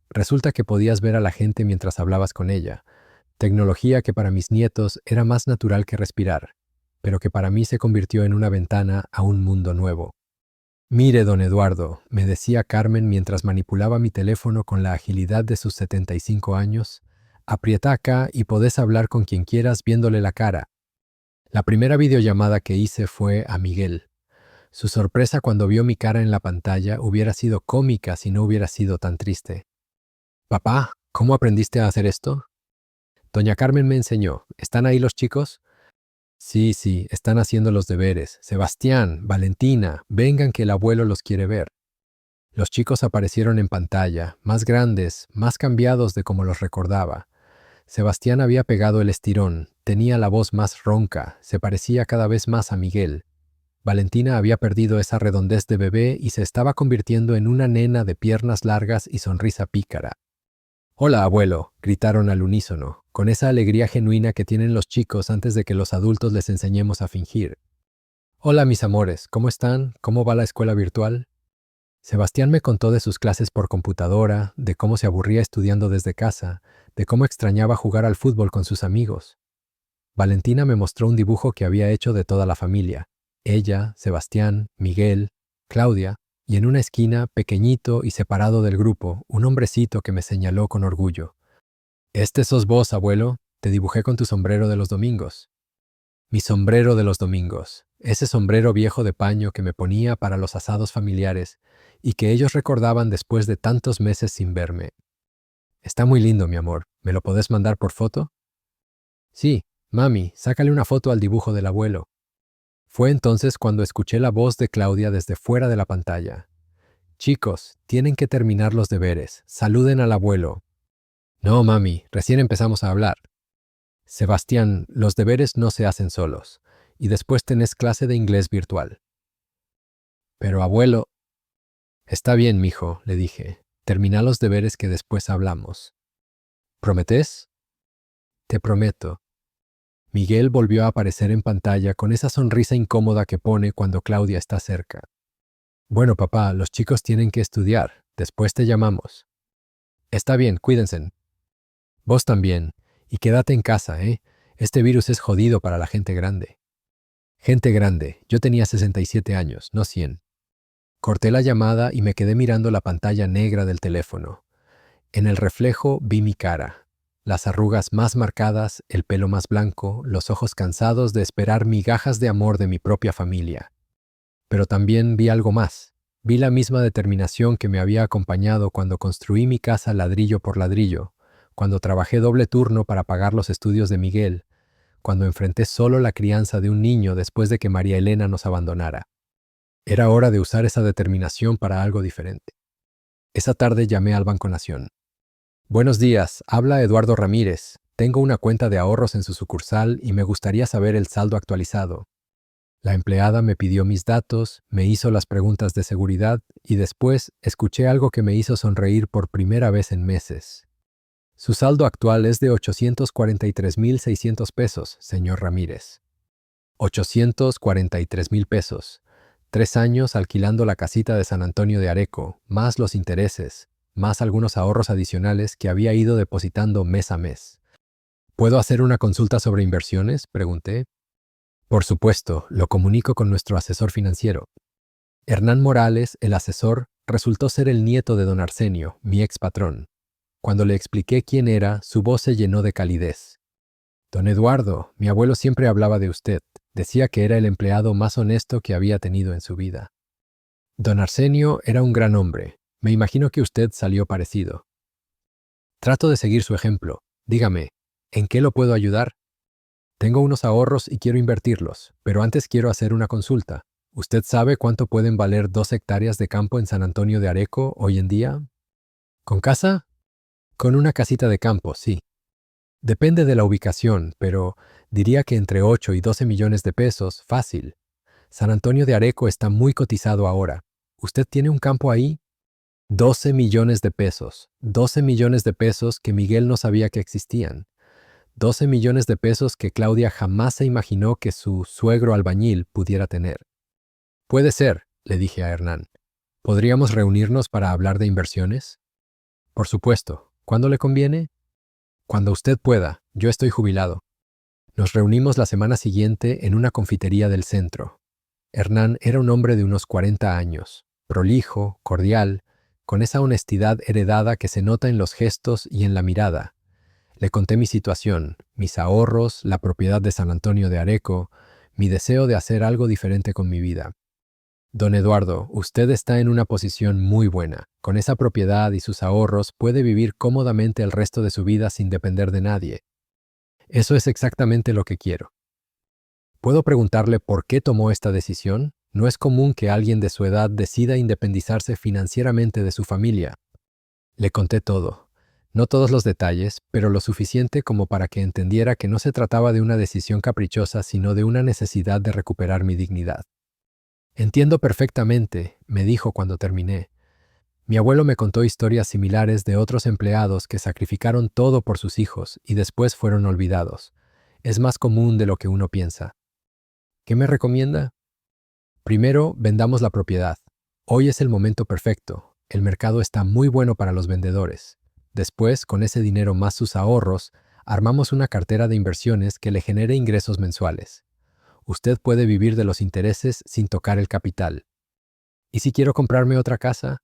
Speaker 1: Resulta que podías ver a la gente mientras hablabas con ella, tecnología que para mis nietos era más natural que respirar, pero que para mí se convirtió en una ventana a un mundo nuevo. Mire, don Eduardo, me decía Carmen mientras manipulaba mi teléfono con la agilidad de sus 75 años, aprieta acá y podés hablar con quien quieras viéndole la cara. La primera videollamada que hice fue a Miguel. Su sorpresa cuando vio mi cara en la pantalla hubiera sido cómica si no hubiera sido tan triste. Papá, ¿cómo aprendiste a hacer esto? Doña Carmen me enseñó. ¿Están ahí los chicos? Sí, sí, están haciendo los deberes. Sebastián, Valentina, vengan que el abuelo los quiere ver. Los chicos aparecieron en pantalla, más grandes, más cambiados de como los recordaba. Sebastián había pegado el estirón, tenía la voz más ronca, se parecía cada vez más a Miguel. Valentina había perdido esa redondez de bebé y se estaba convirtiendo en una nena de piernas largas y sonrisa pícara. «Hola, abuelo», gritaron al unísono, con esa alegría genuina que tienen los chicos antes de que los adultos les enseñemos a fingir. «Hola, mis amores, ¿cómo están? ¿Cómo va la escuela virtual?» Sebastián me contó de sus clases por computadora, de cómo se aburría estudiando desde casa, de cómo extrañaba jugar al fútbol con sus amigos. Valentina me mostró un dibujo que había hecho de toda la familia: ella, Sebastián, Miguel, Claudia, y en una esquina, pequeñito y separado del grupo, un hombrecito que me señaló con orgullo. «Este sos vos, abuelo, te dibujé con tu sombrero de los domingos». Mi sombrero de los domingos, ese sombrero viejo de paño que me ponía para los asados familiares y que ellos recordaban después de tantos meses sin verme. «Está muy lindo, mi amor. ¿Me lo podés mandar por foto?» «Sí, mami, sácale una foto al dibujo del abuelo». Fue entonces cuando escuché la voz de Claudia desde fuera de la pantalla. «Chicos, tienen que terminar los deberes. Saluden al abuelo». «No, mami, recién empezamos a hablar». «Sebastián, los deberes no se hacen solos. Y después tenés clase de inglés virtual». «Pero abuelo...» «Está bien, mijo», le dije. «Termina los deberes que después hablamos». «¿Prometés?» «Te prometo». Miguel volvió a aparecer en pantalla con esa sonrisa incómoda que pone cuando Claudia está cerca. «Bueno, papá, los chicos tienen que estudiar. Después te llamamos». «Está bien, cuídense». «Vos también. Y quédate en casa, ¿eh? Este virus es jodido para la gente grande». Gente grande. Yo tenía 67 años, no 100. Corté la llamada y me quedé mirando la pantalla negra del teléfono. En el reflejo vi mi cara. Las arrugas más marcadas, el pelo más blanco, los ojos cansados de esperar migajas de amor de mi propia familia. Pero también vi algo más. Vi la misma determinación que me había acompañado cuando construí mi casa ladrillo por ladrillo, cuando trabajé doble turno para pagar los estudios de Miguel, cuando enfrenté solo la crianza de un niño después de que María Elena nos abandonara. Era hora de usar esa determinación para algo diferente. Esa tarde llamé al Banco Nación. Buenos días, habla Eduardo Ramírez. Tengo una cuenta de ahorros en su sucursal y me gustaría saber el saldo actualizado. La empleada me pidió mis datos, me hizo las preguntas de seguridad y después escuché algo que me hizo sonreír por primera vez en meses. Su saldo actual es de 843,600 pesos, señor Ramírez. 843,000 pesos. 3 años alquilando la casita de San Antonio de Areco, más los intereses, más algunos ahorros adicionales que había ido depositando mes a mes. ¿Puedo hacer una consulta sobre inversiones?, pregunté. Por supuesto, lo comunico con nuestro asesor financiero. Hernán Morales, el asesor, resultó ser el nieto de don Arsenio, mi ex patrón. Cuando le expliqué quién era, su voz se llenó de calidez. Don Eduardo, mi abuelo siempre hablaba de usted. Decía que era el empleado más honesto que había tenido en su vida. Don Arsenio era un gran hombre. Me imagino que usted salió parecido. Trato de seguir su ejemplo. Dígame, ¿en qué lo puedo ayudar? Tengo unos ahorros y quiero invertirlos, pero antes quiero hacer una consulta. ¿Usted sabe cuánto pueden valer 2 hectáreas de campo en San Antonio de Areco hoy en día? ¿Con casa? Con una casita de campo, sí. Depende de la ubicación, pero diría que entre 8 y 12 millones de pesos, fácil. San Antonio de Areco está muy cotizado ahora. ¿Usted tiene un campo ahí? 12 millones de pesos. 12 millones de pesos que Miguel no sabía que existían. 12 millones de pesos que Claudia jamás se imaginó que su suegro albañil pudiera tener. Puede ser, le dije a Hernán. ¿Podríamos reunirnos para hablar de inversiones? Por supuesto. ¿Cuándo le conviene? Cuando usted pueda. Yo estoy jubilado. Nos reunimos la semana siguiente en una confitería del centro. Hernán era un hombre de unos 40 años, prolijo, cordial, con esa honestidad heredada que se nota en los gestos y en la mirada. Le conté mi situación, mis ahorros, la propiedad de San Antonio de Areco, mi deseo de hacer algo diferente con mi vida. Don Eduardo, usted está en una posición muy buena. Con esa propiedad y sus ahorros puede vivir cómodamente el resto de su vida sin depender de nadie. Eso es exactamente lo que quiero. ¿Puedo preguntarle por qué tomó esta decisión? No es común que alguien de su edad decida independizarse financieramente de su familia. Le conté todo. No todos los detalles, pero lo suficiente como para que entendiera que no se trataba de una decisión caprichosa, sino de una necesidad de recuperar mi dignidad. Entiendo perfectamente, me dijo cuando terminé. Mi abuelo me contó historias similares de otros empleados que sacrificaron todo por sus hijos y después fueron olvidados. Es más común de lo que uno piensa. ¿Qué me recomienda? Primero, vendamos la propiedad. Hoy es el momento perfecto. El mercado está muy bueno para los vendedores. Después, con ese dinero más sus ahorros, armamos una cartera de inversiones que le genere ingresos mensuales. Usted puede vivir de los intereses sin tocar el capital. ¿Y si quiero comprarme otra casa?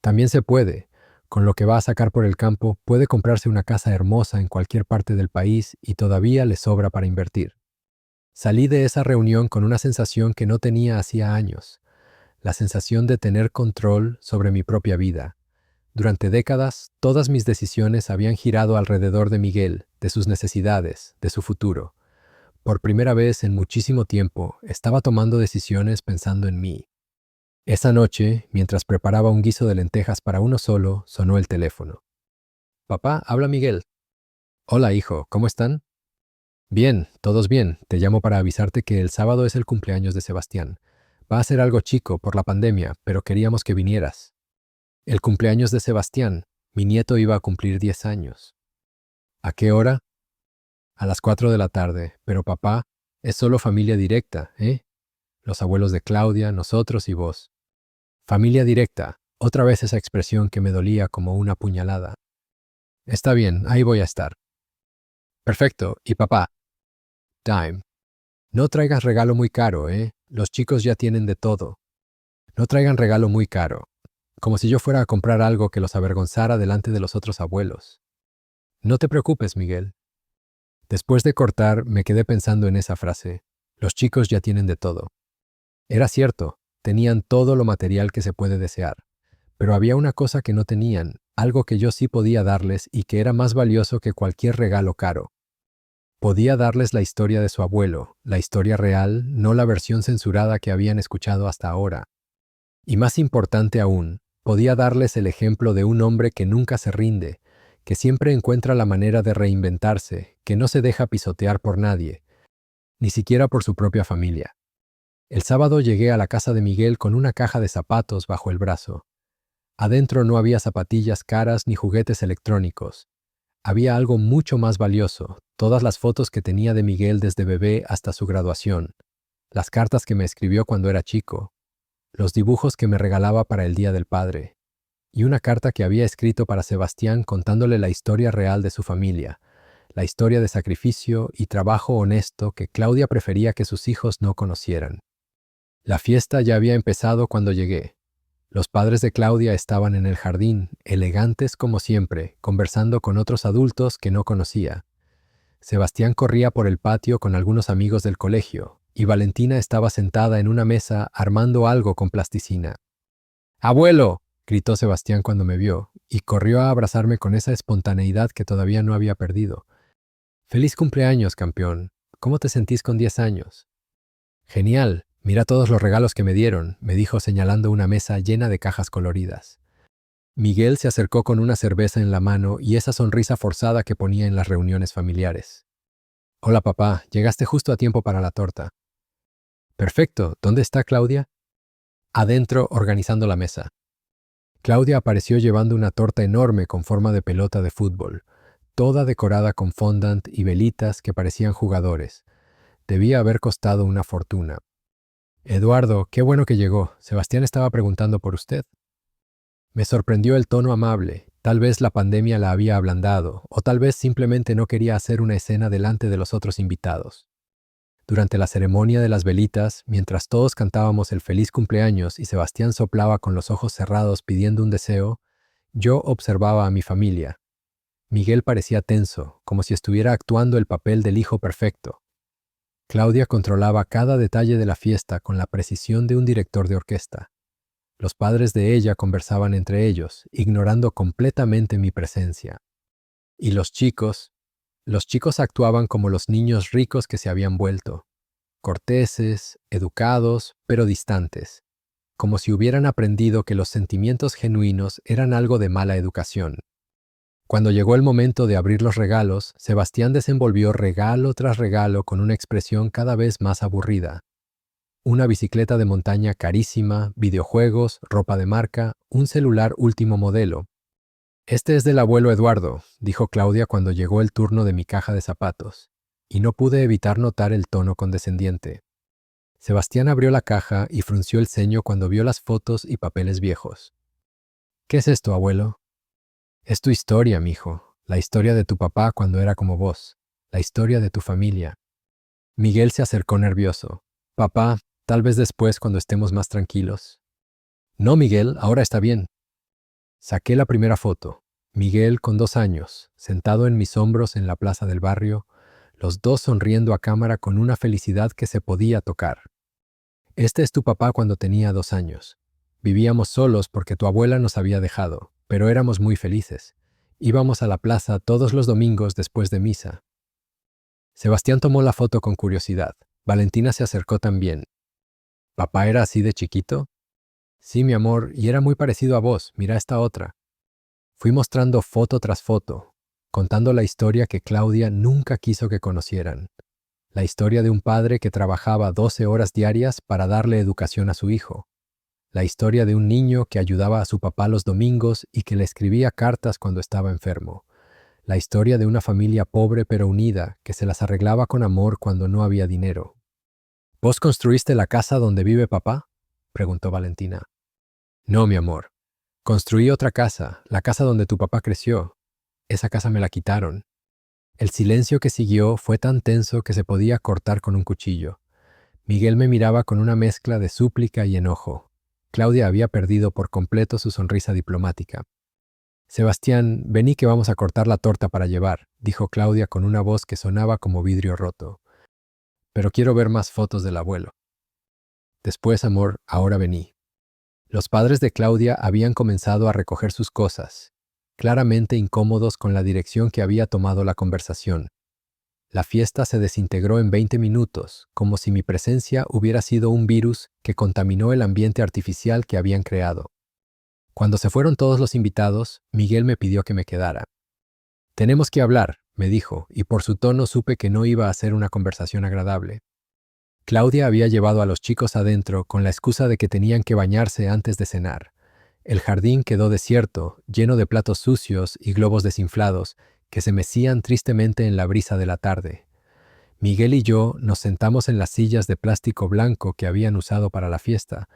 Speaker 1: También se puede. Con lo que va a sacar por el campo, puede comprarse una casa hermosa en cualquier parte del país y todavía le sobra para invertir. Salí de esa reunión con una sensación que no tenía hacía años, la sensación de tener control sobre mi propia vida. Durante décadas, todas mis decisiones habían girado alrededor de Miguel, de sus necesidades, de su futuro. Por primera vez en muchísimo tiempo, estaba tomando decisiones pensando en mí. Esa noche, mientras preparaba un guiso de lentejas para uno solo, sonó el teléfono. Papá, habla Miguel. Hola, hijo, ¿cómo están? Bien, todos bien. Te llamo para avisarte que el sábado es el cumpleaños de Sebastián. Va a ser algo chico por la pandemia, pero queríamos que vinieras. El cumpleaños de Sebastián. Mi nieto iba a cumplir 10 años. ¿A qué hora? A las 4 de la tarde. Pero papá, es solo familia directa, ¿eh? Los abuelos de Claudia, nosotros y vos. Familia directa. Otra vez esa expresión que me dolía como una puñalada. Está bien, ahí voy a estar. Perfecto. ¿Y papá? Time. No traigas regalo muy caro, ¿eh? Los chicos ya tienen de todo. No traigan regalo muy caro. Como si yo fuera a comprar algo que los avergonzara delante de los otros abuelos. No te preocupes, Miguel. Después de cortar, me quedé pensando en esa frase. Los chicos ya tienen de todo. Era cierto, tenían todo lo material que se puede desear. Pero había una cosa que no tenían, algo que yo sí podía darles y que era más valioso que cualquier regalo caro. Podía darles la historia de su abuelo, la historia real, no la versión censurada que habían escuchado hasta ahora. Y más importante aún, podía darles el ejemplo de un hombre que nunca se rinde, que siempre encuentra la manera de reinventarse, que no se deja pisotear por nadie, ni siquiera por su propia familia. El sábado llegué a la casa de Miguel con una caja de zapatos bajo el brazo. Adentro no había zapatillas caras ni juguetes electrónicos. Había algo mucho más valioso, todas las fotos que tenía de Miguel desde bebé hasta su graduación, las cartas que me escribió cuando era chico, los dibujos que me regalaba para el Día del Padre, y una carta que había escrito para Sebastián contándole la historia real de su familia, la historia de sacrificio y trabajo honesto que Claudia prefería que sus hijos no conocieran. La fiesta ya había empezado cuando llegué. Los padres de Claudia estaban en el jardín, elegantes como siempre, conversando con otros adultos que no conocía. Sebastián corría por el patio con algunos amigos del colegio, y Valentina estaba sentada en una mesa armando algo con plasticina. ¡Abuelo!, gritó Sebastián cuando me vio, y corrió a abrazarme con esa espontaneidad que todavía no había perdido. ¡Feliz cumpleaños, campeón! ¿Cómo te sentís con 10 años? Genial. Mira todos los regalos que me dieron, me dijo señalando una mesa llena de cajas coloridas. Miguel se acercó con una cerveza en la mano y esa sonrisa forzada que ponía en las reuniones familiares. Hola papá, llegaste justo a tiempo para la torta. Perfecto, ¿dónde está Claudia? Adentro, organizando la mesa. Claudia apareció llevando una torta enorme con forma de pelota de fútbol, toda decorada con fondant y velitas que parecían jugadores. Debía haber costado una fortuna. Eduardo, qué bueno que llegó. Sebastián estaba preguntando por usted. Me sorprendió el tono amable. Tal vez la pandemia la había ablandado, o tal vez simplemente no quería hacer una escena delante de los otros invitados. Durante la ceremonia de las velitas, mientras todos cantábamos el feliz cumpleaños y Sebastián soplaba con los ojos cerrados pidiendo un deseo, yo observaba a mi familia. Miguel parecía tenso, como si estuviera actuando el papel del hijo perfecto. Claudia controlaba cada detalle de la fiesta con la precisión de un director de orquesta. Los padres de ella conversaban entre ellos, ignorando completamente mi presencia. Y los chicos actuaban como los niños ricos que se habían vuelto, corteses, educados, pero distantes, como si hubieran aprendido que los sentimientos genuinos eran algo de mala educación. Cuando llegó el momento de abrir los regalos, Sebastián desenvolvió regalo tras regalo con una expresión cada vez más aburrida. Una bicicleta de montaña carísima, videojuegos, ropa de marca, un celular último modelo. Este es del abuelo Eduardo, dijo Claudia cuando llegó el turno de mi caja de zapatos, y no pude evitar notar el tono condescendiente. Sebastián abrió la caja y frunció el ceño cuando vio las fotos y papeles viejos. ¿Qué es esto, abuelo? Es tu historia, mijo, la historia de tu papá cuando era como vos, la historia de tu familia. Miguel se acercó nervioso. Papá, tal vez después cuando estemos más tranquilos. No, Miguel, ahora está bien. Saqué la primera foto. Miguel con 2 años, sentado en mis hombros en la plaza del barrio, los dos sonriendo a cámara con una felicidad que se podía tocar. Este es tu papá cuando tenía 2 años. Vivíamos solos porque tu abuela nos había dejado, pero éramos muy felices. Íbamos a la plaza todos los domingos después de misa. Sebastián tomó la foto con curiosidad. Valentina se acercó también. ¿Papá era así de chiquito? Sí, mi amor, y era muy parecido a vos. Mira esta otra. Fui mostrando foto tras foto, contando la historia que Claudia nunca quiso que conocieran. La historia de un padre que trabajaba 12 horas diarias para darle educación a su hijo. La historia de un niño que ayudaba a su papá los domingos y que le escribía cartas cuando estaba enfermo. La historia de una familia pobre pero unida que se las arreglaba con amor cuando no había dinero. ¿Vos construiste la casa donde vive papá?, preguntó Valentina. No, mi amor. Construí otra casa, la casa donde tu papá creció. Esa casa me la quitaron. El silencio que siguió fue tan tenso que se podía cortar con un cuchillo. Miguel me miraba con una mezcla de súplica y enojo. Claudia había perdido por completo su sonrisa diplomática. Sebastián, vení que vamos a cortar la torta para llevar, dijo Claudia con una voz que sonaba como vidrio roto. Pero quiero ver más fotos del abuelo. Después, amor, ahora vení. Los padres de Claudia habían comenzado a recoger sus cosas, claramente incómodos con la dirección que había tomado la conversación. La fiesta se desintegró en 20 minutos, como si mi presencia hubiera sido un virus que contaminó el ambiente artificial que habían creado. Cuando se fueron todos los invitados, Miguel me pidió que me quedara. Tenemos que hablar, me dijo, y por su tono supe que no iba a ser una conversación agradable. Claudia había llevado a los chicos adentro con la excusa de que tenían que bañarse antes de cenar. El jardín quedó desierto, lleno de platos sucios y globos desinflados que se mecían tristemente en la brisa de la tarde. Miguel y yo nos sentamos en las sillas de plástico blanco que habían usado para la fiesta,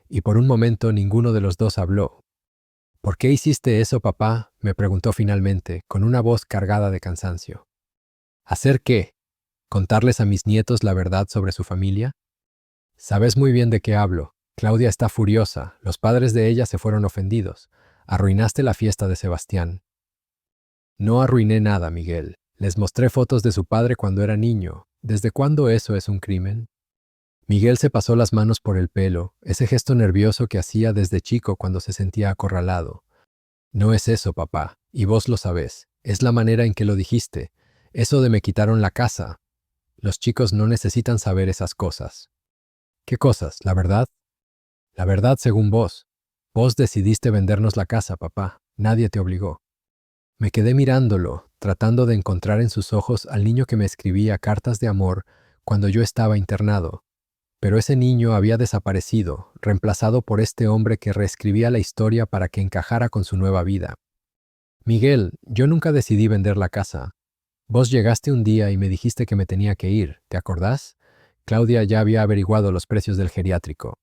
Speaker 1: y por un momento ninguno de los dos habló. ¿Por qué hiciste eso, papá?, me preguntó finalmente, con una voz cargada de cansancio. ¿Hacer qué? ¿Contarles a mis nietos la verdad sobre su familia? Sabes muy bien de qué hablo. Claudia está furiosa, los padres de ella se fueron ofendidos. Arruinaste la fiesta de Sebastián. No arruiné nada, Miguel. Les mostré fotos de su padre cuando era niño. ¿Desde cuándo eso es un crimen? Miguel se pasó las manos por el pelo, ese gesto nervioso que hacía desde chico cuando se sentía acorralado. No es eso, papá, y vos lo sabés. Es la manera en que lo dijiste. Eso de me quitaron la casa. Los chicos no necesitan saber esas cosas. ¿Qué cosas? ¿La verdad? La verdad según vos. Vos decidiste vendernos la casa, papá. Nadie te obligó. Me quedé mirándolo, tratando de encontrar en sus ojos al niño que me escribía cartas de amor cuando yo estaba internado. Pero ese niño había desaparecido, reemplazado por este hombre que reescribía la historia para que encajara con su nueva vida. Miguel, yo nunca decidí vender la casa. Vos llegaste un día y me dijiste que me tenía que ir, ¿te acordás? Claudia ya había averiguado los precios del geriátrico.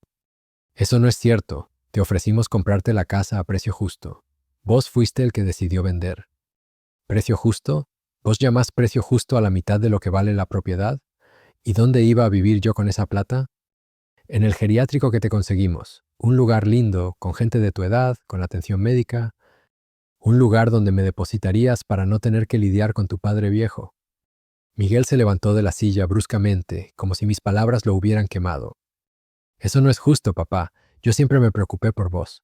Speaker 1: Eso no es cierto. Te ofrecimos comprarte la casa a precio justo. Vos fuiste el que decidió vender. ¿Precio justo? ¿Vos llamás precio justo a la mitad de lo que vale la propiedad? ¿Y dónde iba a vivir yo con esa plata? En el geriátrico que te conseguimos. Un lugar lindo, con gente de tu edad, con atención médica. Un lugar donde me depositarías para no tener que lidiar con tu padre viejo. Miguel se levantó de la silla bruscamente, como si mis palabras lo hubieran quemado. Eso no es justo, papá. Yo siempre me preocupé por vos.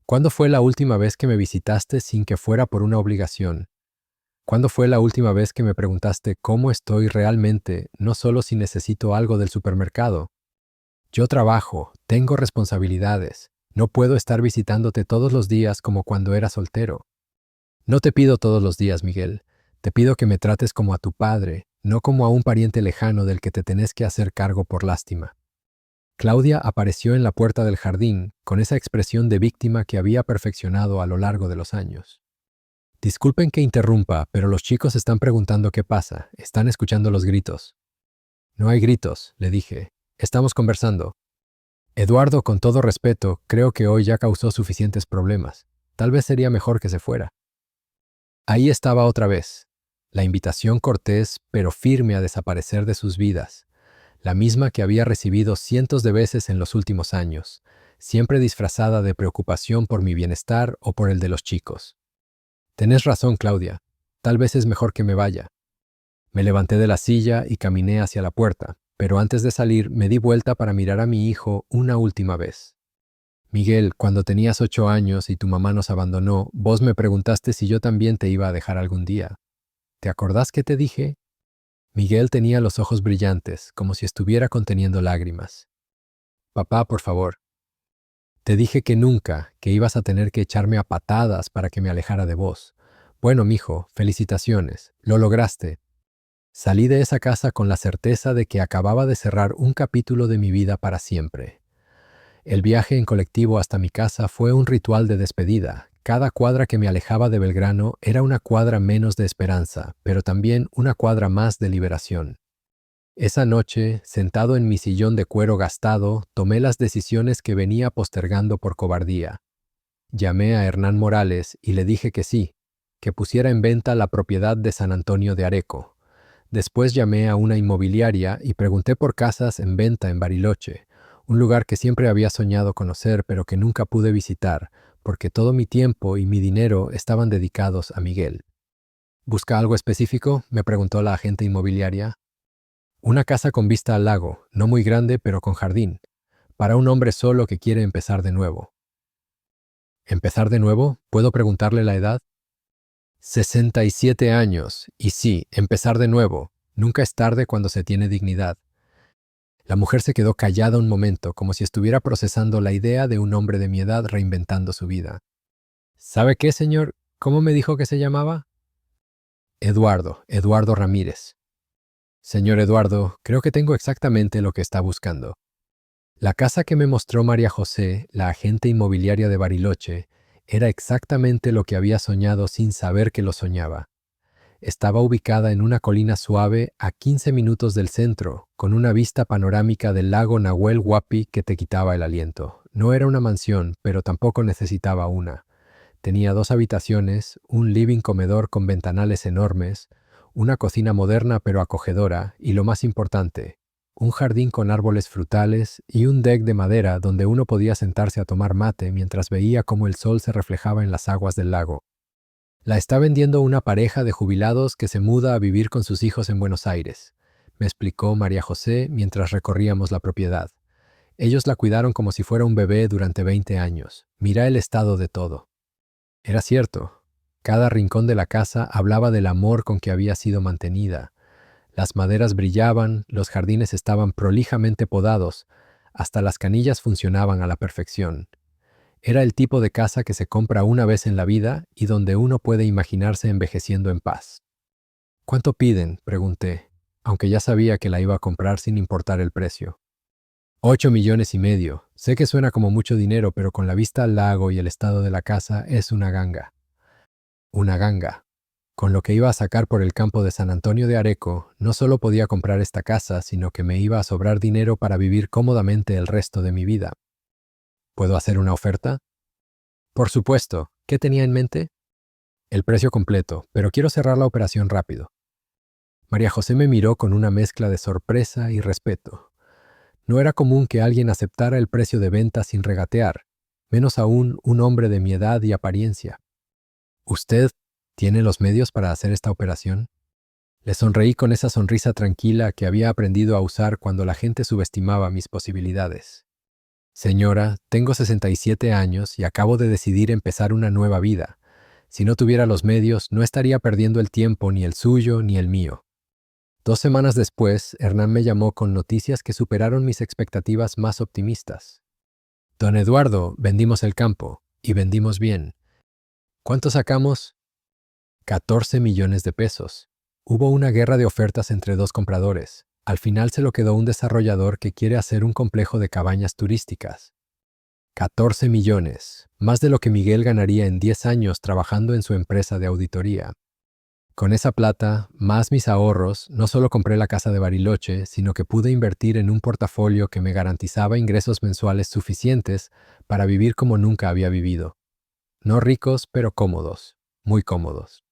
Speaker 1: ¿Cuándo fue la última vez que me visitaste sin que fuera por una obligación? ¿Cuándo fue la última vez que me preguntaste cómo estoy realmente, no solo si necesito algo del supermercado? Yo trabajo, tengo responsabilidades. No puedo estar visitándote todos los días como cuando era soltero. No te pido todos los días, Miguel. Te pido que me trates como a tu padre, no como a un pariente lejano del que te tenés que hacer cargo por lástima. Claudia apareció en la puerta del jardín con esa expresión de víctima que había perfeccionado a lo largo de los años. Disculpen que interrumpa, pero los chicos están preguntando qué pasa. Están escuchando los gritos. No hay gritos, le dije. Estamos conversando. Eduardo, con todo respeto, creo que hoy ya causó suficientes problemas. Tal vez sería mejor que se fuera. Ahí estaba otra vez, la invitación cortés pero firme a desaparecer de sus vidas, la misma que había recibido cientos de veces en los últimos años, siempre disfrazada de preocupación por mi bienestar o por el de los chicos. Tenés razón, Claudia, tal vez es mejor que me vaya. Me levanté de la silla y caminé hacia la puerta, pero antes de salir me di vuelta para mirar a mi hijo una última vez. Miguel, cuando tenías 8 años y tu mamá nos abandonó, vos me preguntaste si yo también te iba a dejar algún día. ¿Te acordás que te dije? Miguel tenía los ojos brillantes, como si estuviera conteniendo lágrimas. Papá, por favor. Te dije que nunca, que ibas a tener que echarme a patadas para que me alejara de vos. Bueno, mijo, felicitaciones, lo lograste. Salí de esa casa con la certeza de que acababa de cerrar un capítulo de mi vida para siempre. El viaje en colectivo hasta mi casa fue un ritual de despedida. Cada cuadra que me alejaba de Belgrano era una cuadra menos de esperanza, pero también una cuadra más de liberación. Esa noche, sentado en mi sillón de cuero gastado, tomé las decisiones que venía postergando por cobardía. Llamé a Hernán Morales y le dije que sí, que pusiera en venta la propiedad de San Antonio de Areco. Después llamé a una inmobiliaria y pregunté por casas en venta en Bariloche, un lugar que siempre había soñado conocer pero que nunca pude visitar, porque todo mi tiempo y mi dinero estaban dedicados a Miguel. ¿Busca algo específico?, me preguntó la agente inmobiliaria. Una casa con vista al lago, no muy grande, pero con jardín, para un hombre solo que quiere empezar de nuevo. ¿Empezar de nuevo? ¿Puedo preguntarle la edad? 67 años. Y sí, empezar de nuevo. Nunca es tarde cuando se tiene dignidad. La mujer se quedó callada un momento, como si estuviera procesando la idea de un hombre de mi edad reinventando su vida. ¿Sabe qué, señor? ¿Cómo me dijo que se llamaba? Eduardo Ramírez. Señor Eduardo, creo que tengo exactamente lo que está buscando. La casa que me mostró María José, la agente inmobiliaria de Bariloche, era exactamente lo que había soñado sin saber que lo soñaba. Estaba ubicada en una colina suave a 15 minutos del centro, con una vista panorámica del lago Nahuel Huapi que te quitaba el aliento. No era una mansión, pero tampoco necesitaba una. Tenía 2 habitaciones, un living comedor con ventanales enormes, una cocina moderna pero acogedora y, lo más importante, un jardín con árboles frutales y un deck de madera donde uno podía sentarse a tomar mate mientras veía cómo el sol se reflejaba en las aguas del lago. La está vendiendo una pareja de jubilados que se muda a vivir con sus hijos en Buenos Aires, me explicó María José mientras recorríamos la propiedad. Ellos la cuidaron como si fuera un bebé durante 20 años. Mira el estado de todo. Era cierto. Cada rincón de la casa hablaba del amor con que había sido mantenida. Las maderas brillaban, los jardines estaban prolijamente podados, hasta las canillas funcionaban a la perfección. Era el tipo de casa que se compra una vez en la vida y donde uno puede imaginarse envejeciendo en paz. ¿Cuánto piden?, pregunté, aunque ya sabía que la iba a comprar sin importar el precio. 8,5 millones. Sé que suena como mucho dinero, pero con la vista al lago y el estado de la casa es una ganga. Una ganga. Con lo que iba a sacar por el campo de San Antonio de Areco, no solo podía comprar esta casa, sino que me iba a sobrar dinero para vivir cómodamente el resto de mi vida. ¿Puedo hacer una oferta? Por supuesto. ¿Qué tenía en mente? El precio completo, pero quiero cerrar la operación rápido. María José me miró con una mezcla de sorpresa y respeto. No era común que alguien aceptara el precio de venta sin regatear, menos aún un hombre de mi edad y apariencia. ¿Usted tiene los medios para hacer esta operación? Le sonreí con esa sonrisa tranquila que había aprendido a usar cuando la gente subestimaba mis posibilidades. Señora, tengo 67 años y acabo de decidir empezar una nueva vida. Si no tuviera los medios, no estaría perdiendo el tiempo, ni el suyo ni el mío. 2 semanas después, Hernán me llamó con noticias que superaron mis expectativas más optimistas. Don Eduardo, vendimos el campo, y vendimos bien. ¿Cuánto sacamos? 14 millones de pesos. Hubo una guerra de ofertas entre 2 compradores. Al final se lo quedó un desarrollador que quiere hacer un complejo de cabañas turísticas. 14 millones, más de lo que Miguel ganaría en 10 años trabajando en su empresa de auditoría. Con esa plata, más mis ahorros, no solo compré la casa de Bariloche, sino que pude invertir en un portafolio que me garantizaba ingresos mensuales suficientes para vivir como nunca había vivido. No ricos, pero cómodos, muy cómodos.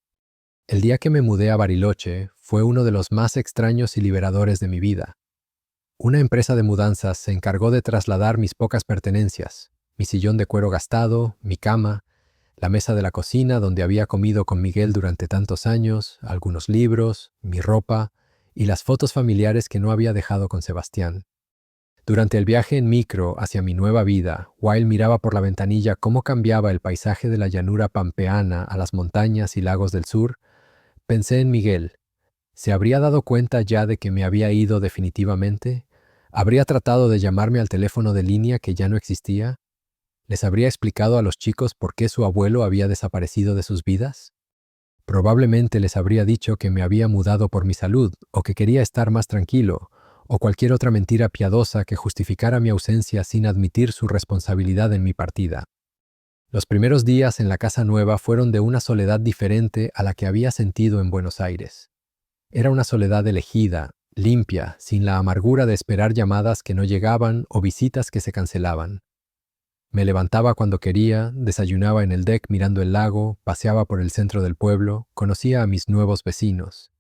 Speaker 1: El día que me mudé a Bariloche fue uno de los más extraños y liberadores de mi vida. Una empresa de mudanzas se encargó de trasladar mis pocas pertenencias, mi sillón de cuero gastado, mi cama, la mesa de la cocina donde había comido con Miguel durante tantos años, algunos libros, mi ropa y las fotos familiares que no había dejado con Sebastián. Durante el viaje en micro hacia mi nueva vida, Weil miraba por la ventanilla cómo cambiaba el paisaje de la llanura pampeana a las montañas y lagos del sur. Pensé en Miguel. ¿Se habría dado cuenta ya de que me había ido definitivamente? ¿Habría tratado de llamarme al teléfono de línea que ya no existía? ¿Les habría explicado a los chicos por qué su abuelo había desaparecido de sus vidas? Probablemente les habría dicho que me había mudado por mi salud o que quería estar más tranquilo, o cualquier otra mentira piadosa que justificara mi ausencia sin admitir su responsabilidad en mi partida. Los primeros días en la casa nueva fueron de una soledad diferente a la que había sentido en Buenos Aires. Era una soledad elegida, limpia, sin la amargura de esperar llamadas que no llegaban o visitas que se cancelaban. Me levantaba cuando quería, desayunaba en el deck mirando el lago, paseaba por el centro del pueblo, conocía a mis nuevos vecinos.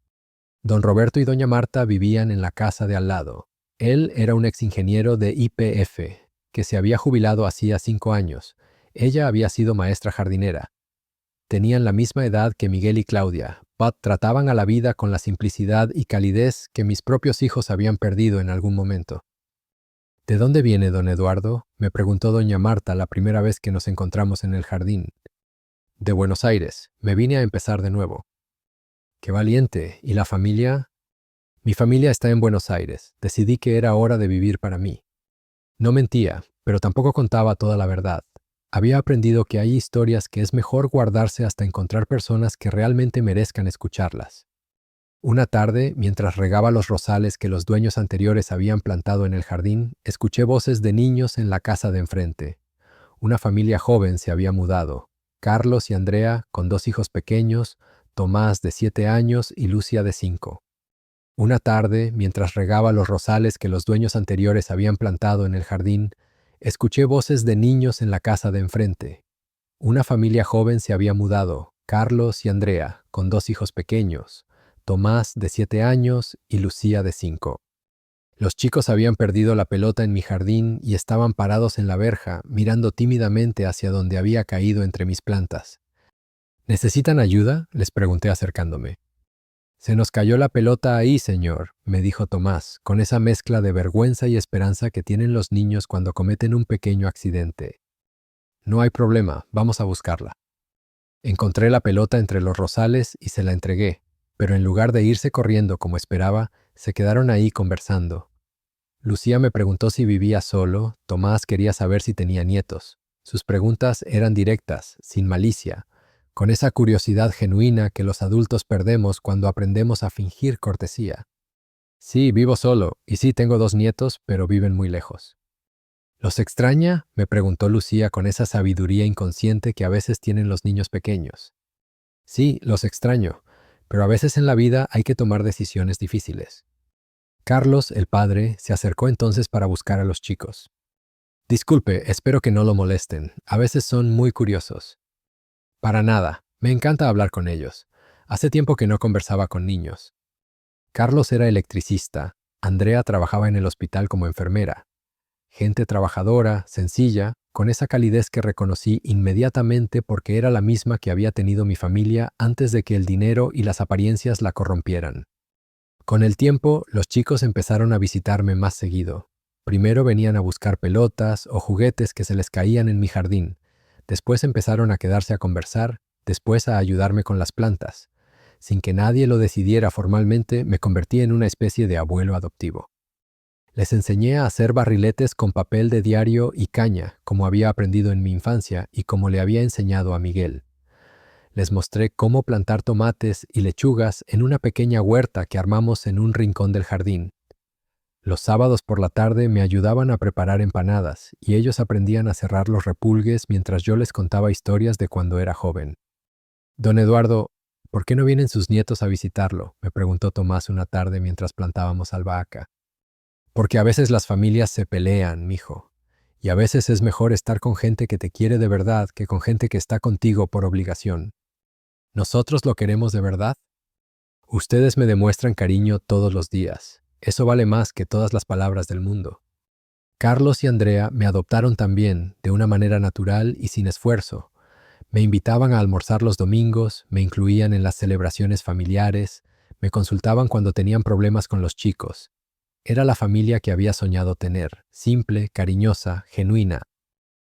Speaker 1: Don Roberto y doña Marta vivían en la casa de al lado. Él era un ex ingeniero de YPF, que se había jubilado hacía 5 años. Ella había sido maestra jardinera. Tenían la misma edad que Miguel y Claudia, but trataban a la vida con la simplicidad y calidez que mis propios hijos habían perdido en algún momento. ¿De dónde viene don Eduardo?, me preguntó doña Marta la primera vez que nos encontramos en el jardín. De Buenos Aires. Me vine a empezar de nuevo. ¡Qué valiente! ¿Y la familia? Mi familia está en Buenos Aires. Decidí que era hora de vivir para mí. No mentía, pero tampoco contaba toda la verdad. Había aprendido que hay historias que es mejor guardarse hasta encontrar personas que realmente merezcan escucharlas. Una tarde, mientras regaba los rosales que los dueños anteriores habían plantado en el jardín, escuché voces de niños en la casa de enfrente. Una familia joven se había mudado. Carlos y Andrea, con 2 hijos pequeños, Tomás de 7 años y Lucia de 5. Una tarde, mientras regaba los rosales que los dueños anteriores habían plantado en el jardín, escuché voces de niños en la casa de enfrente. Una familia joven se había mudado, Carlos y Andrea, con 2 hijos pequeños, Tomás de 7 años y Lucía de 5. Los chicos habían perdido la pelota en mi jardín y estaban parados en la verja, mirando tímidamente hacia donde había caído entre mis plantas. ¿Necesitan ayuda?, les pregunté acercándome. Se nos cayó la pelota ahí, señor, me dijo Tomás, con esa mezcla de vergüenza y esperanza que tienen los niños cuando cometen un pequeño accidente. No hay problema, vamos a buscarla. Encontré la pelota entre los rosales y se la entregué, pero en lugar de irse corriendo como esperaba, se quedaron ahí conversando. Lucía me preguntó si vivía solo, Tomás quería saber si tenía nietos. Sus preguntas eran directas, sin malicia, con esa curiosidad genuina que los adultos perdemos cuando aprendemos a fingir cortesía. Sí, vivo solo, y sí tengo 2 nietos, pero viven muy lejos. ¿Los extraña?, me preguntó Lucía con esa sabiduría inconsciente que a veces tienen los niños pequeños. Sí, los extraño, pero a veces en la vida hay que tomar decisiones difíciles. Carlos, el padre, se acercó entonces para buscar a los chicos. Disculpe, espero que no lo molesten, a veces son muy curiosos. Para nada, me encanta hablar con ellos. Hace tiempo que no conversaba con niños. Carlos era electricista, Andrea trabajaba en el hospital como enfermera. Gente trabajadora, sencilla, con esa calidez que reconocí inmediatamente porque era la misma que había tenido mi familia antes de que el dinero y las apariencias la corrompieran. Con el tiempo, los chicos empezaron a visitarme más seguido. Primero venían a buscar pelotas o juguetes que se les caían en mi jardín. Después empezaron a quedarse a conversar, después a ayudarme con las plantas. Sin que nadie lo decidiera formalmente, me convertí en una especie de abuelo adoptivo. Les enseñé a hacer barriletes con papel de diario y caña, como había aprendido en mi infancia y como le había enseñado a Miguel. Les mostré cómo plantar tomates y lechugas en una pequeña huerta que armamos en un rincón del jardín. Los sábados por la tarde me ayudaban a preparar empanadas y ellos aprendían a cerrar los repulgues mientras yo les contaba historias de cuando era joven. Don Eduardo, ¿por qué no vienen sus nietos a visitarlo?, me preguntó Tomás una tarde mientras plantábamos albahaca. Porque a veces las familias se pelean, mijo, y a veces es mejor estar con gente que te quiere de verdad que con gente que está contigo por obligación. ¿Nosotros lo queremos de verdad? Ustedes me demuestran cariño todos los días. Eso vale más que todas las palabras del mundo. Carlos y Andrea me adoptaron también, de una manera natural y sin esfuerzo. Me invitaban a almorzar los domingos, me incluían en las celebraciones familiares, me consultaban cuando tenían problemas con los chicos. Era la familia que había soñado tener, simple, cariñosa, genuina.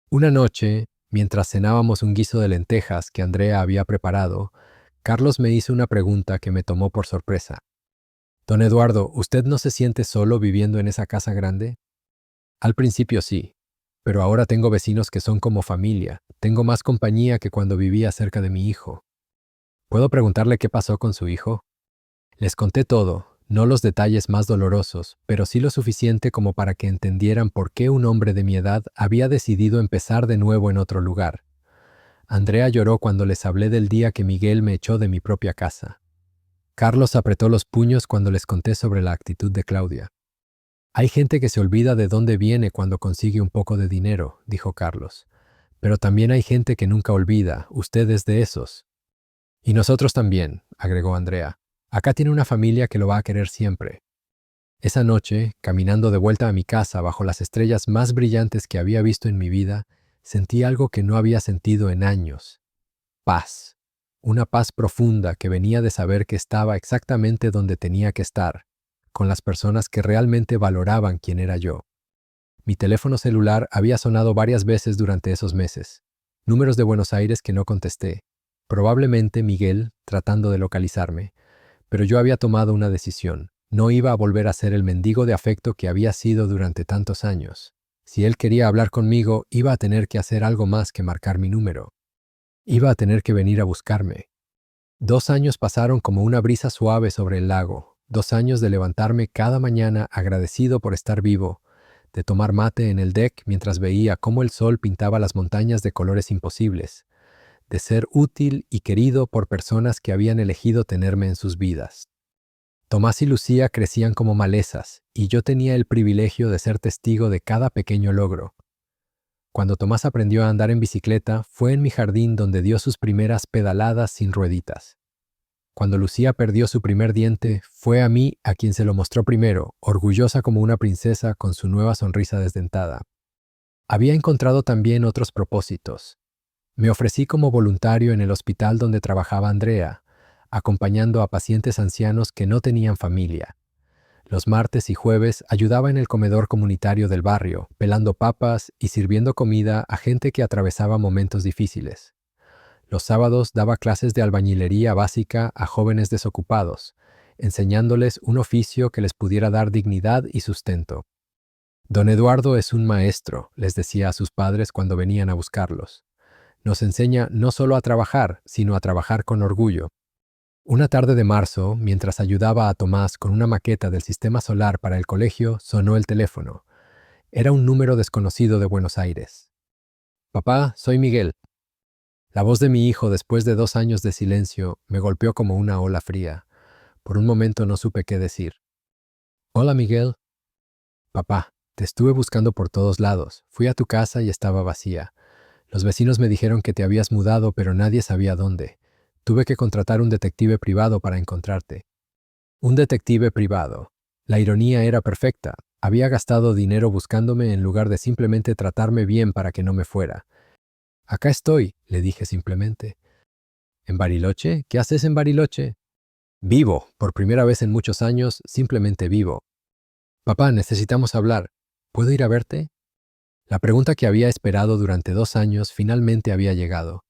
Speaker 1: Una noche, mientras cenábamos un guiso de lentejas que Andrea había preparado, Carlos me hizo una pregunta que me tomó por sorpresa. Don Eduardo, ¿usted no se siente solo viviendo en esa casa grande? Al principio sí, pero ahora tengo vecinos que son como familia, tengo más compañía que cuando vivía cerca de mi hijo. ¿Puedo preguntarle qué pasó con su hijo? Les conté todo, no los detalles más dolorosos, pero sí lo suficiente como para que entendieran por qué un hombre de mi edad había decidido empezar de nuevo en otro lugar. Andrea lloró cuando les hablé del día que Miguel me echó de mi propia casa. Carlos apretó los puños cuando les conté sobre la actitud de Claudia. Hay gente que se olvida de dónde viene cuando consigue un poco de dinero, dijo Carlos. Pero también hay gente que nunca olvida, usted es de esos. Y nosotros también, agregó Andrea. Acá tiene una familia que lo va a querer siempre. Esa noche, caminando de vuelta a mi casa bajo las estrellas más brillantes que había visto en mi vida, Sentí algo que no había sentido en años. Paz. Una paz profunda que venía de saber que estaba exactamente donde tenía que estar, con las personas que realmente valoraban quién era yo. Mi teléfono celular había sonado varias veces durante esos meses. Números de Buenos Aires que no contesté. Probablemente Miguel tratando de localizarme. Pero yo había tomado una decisión. No iba a volver a ser el mendigo de afecto que había sido durante tantos años. Si él quería hablar conmigo, iba a tener que hacer algo más que marcar mi número. Iba a tener que venir a buscarme. 2 años pasaron como una brisa suave sobre el lago. 2 años de levantarme cada mañana agradecido por estar vivo, de tomar mate en el deck mientras veía cómo el sol pintaba las montañas de colores imposibles, de ser útil y querido por personas que habían elegido tenerme en sus vidas. Tomás y Lucía crecían como malezas, y yo tenía el privilegio de ser testigo de cada pequeño logro. Cuando Tomás aprendió a andar en bicicleta, fue en mi jardín donde dio sus primeras pedaladas sin rueditas. Cuando Lucía perdió su primer diente, fue a mí a quien se lo mostró primero, orgullosa como una princesa con su nueva sonrisa desdentada. Había encontrado también otros propósitos. Me ofrecí como voluntario en el hospital donde trabajaba Andrea, acompañando a pacientes ancianos que no tenían familia. Los martes y jueves ayudaba en el comedor comunitario del barrio, pelando papas y sirviendo comida a gente que atravesaba momentos difíciles. Los sábados daba clases de albañilería básica a jóvenes desocupados, enseñándoles un oficio que les pudiera dar dignidad y sustento. Don Eduardo es un maestro, les decía a sus padres cuando venían a buscarlos. Nos enseña no solo a trabajar, sino a trabajar con orgullo. Una tarde de marzo, mientras ayudaba a Tomás con una maqueta del sistema solar para el colegio, sonó el teléfono. Era un número desconocido de Buenos Aires. «Papá, soy Miguel». La voz de mi hijo, después de 2 años de silencio, me golpeó como una ola fría. Por un momento no supe qué decir. «Hola, Miguel». «Papá, te estuve buscando por todos lados. Fui a tu casa y estaba vacía. Los vecinos me dijeron que te habías mudado, pero nadie sabía dónde. Tuve que contratar un detective privado para encontrarte». Un detective privado. La ironía era perfecta. Había gastado dinero buscándome en lugar de simplemente tratarme bien para que no me fuera. «Acá estoy», le dije simplemente. «¿En Bariloche? ¿Qué haces en Bariloche?» «Vivo, por primera vez en muchos años, simplemente vivo». «Papá, necesitamos hablar. ¿Puedo ir a verte?» La pregunta que había esperado durante 2 años finalmente había llegado.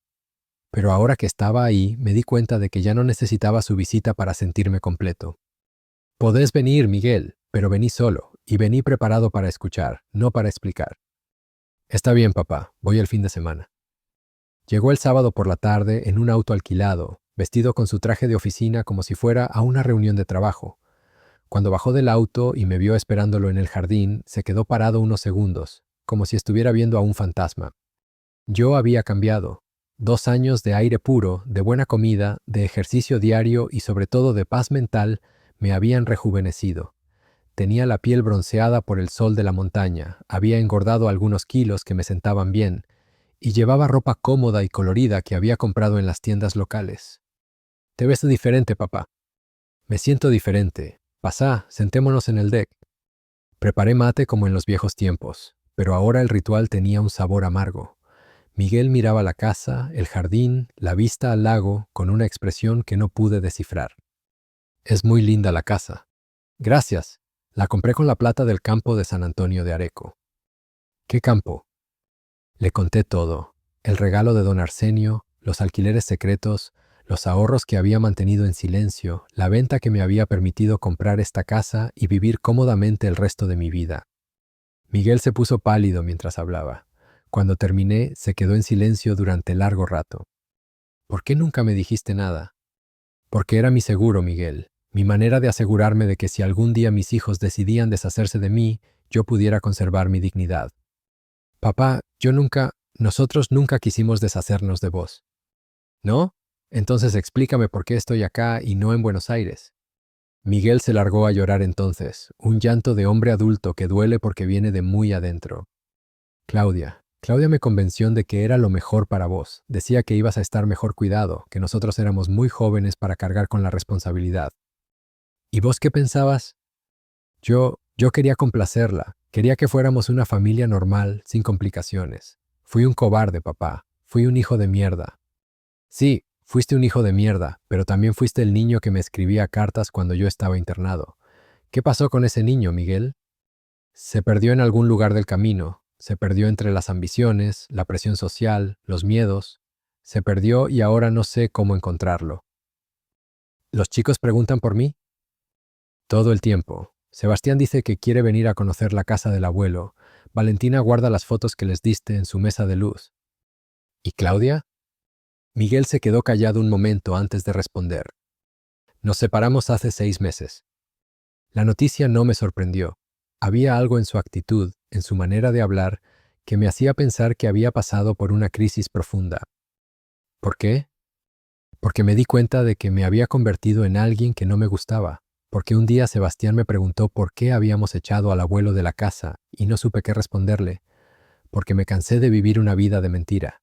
Speaker 1: Pero ahora que estaba ahí, me di cuenta de que ya no necesitaba su visita para sentirme completo. «Podés venir, Miguel, pero vení solo, y vení preparado para escuchar, no para explicar». «Está bien, papá, voy el fin de semana». Llegó el sábado por la tarde en un auto alquilado, vestido con su traje de oficina como si fuera a una reunión de trabajo. Cuando bajó del auto y me vio esperándolo en el jardín, se quedó parado unos segundos, como si estuviera viendo a un fantasma. Yo había cambiado. 2 años de aire puro, de buena comida, de ejercicio diario y sobre todo de paz mental me habían rejuvenecido. Tenía la piel bronceada por el sol de la montaña, había engordado algunos kilos que me sentaban bien, y llevaba ropa cómoda y colorida que había comprado en las tiendas locales. «Te ves diferente, papá». «Me siento diferente. Pasá, sentémonos en el deck». Preparé mate como en los viejos tiempos, pero ahora el ritual tenía un sabor amargo. Miguel miraba la casa, el jardín, la vista al lago, con una expresión que no pude descifrar. «Es muy linda la casa». «Gracias. La compré con la plata del campo de San Antonio de Areco». «¿Qué campo?» Le conté todo, el regalo de don Arsenio, los alquileres secretos, los ahorros que había mantenido en silencio, la venta que me había permitido comprar esta casa y vivir cómodamente el resto de mi vida. Miguel se puso pálido mientras hablaba. Cuando terminé, se quedó en silencio durante largo rato. «¿Por qué nunca me dijiste nada?» «Porque era mi seguro, Miguel, mi manera de asegurarme de que si algún día mis hijos decidían deshacerse de mí, yo pudiera conservar mi dignidad». «Papá, nosotros nunca quisimos deshacernos de vos». «¿No? Entonces explícame por qué estoy acá y no en Buenos Aires». Miguel se largó a llorar entonces, un llanto de hombre adulto que duele porque viene de muy adentro. Claudia me convenció de que era lo mejor para vos. Decía que ibas a estar mejor cuidado, que nosotros éramos muy jóvenes para cargar con la responsabilidad». «¿Y vos qué pensabas?» Yo quería complacerla. Quería que fuéramos una familia normal, sin complicaciones. Fui un cobarde, papá. Fui un hijo de mierda. Sí, fuiste un hijo de mierda, pero también fuiste el niño que me escribía cartas cuando yo estaba internado. ¿Qué pasó con ese niño, Miguel? Se perdió en algún lugar del camino. Se perdió entre las ambiciones, la presión social, los miedos. Se perdió y ahora no sé cómo encontrarlo. ¿Los chicos preguntan por mí? Todo el tiempo. Sebastián dice que quiere venir a conocer la casa del abuelo. Valentina guarda las fotos que les diste en su mesa de luz. ¿Y Claudia? Miguel se quedó callado un momento antes de responder. Nos separamos hace 6 meses. La noticia no me sorprendió. Había algo en su actitud, en su manera de hablar, que me hacía pensar que había pasado por una crisis profunda. ¿Por qué? Porque me di cuenta de que me había convertido en alguien que no me gustaba. Porque un día Sebastián me preguntó por qué habíamos echado al abuelo de la casa y no supe qué responderle, porque me cansé de vivir una vida de mentira.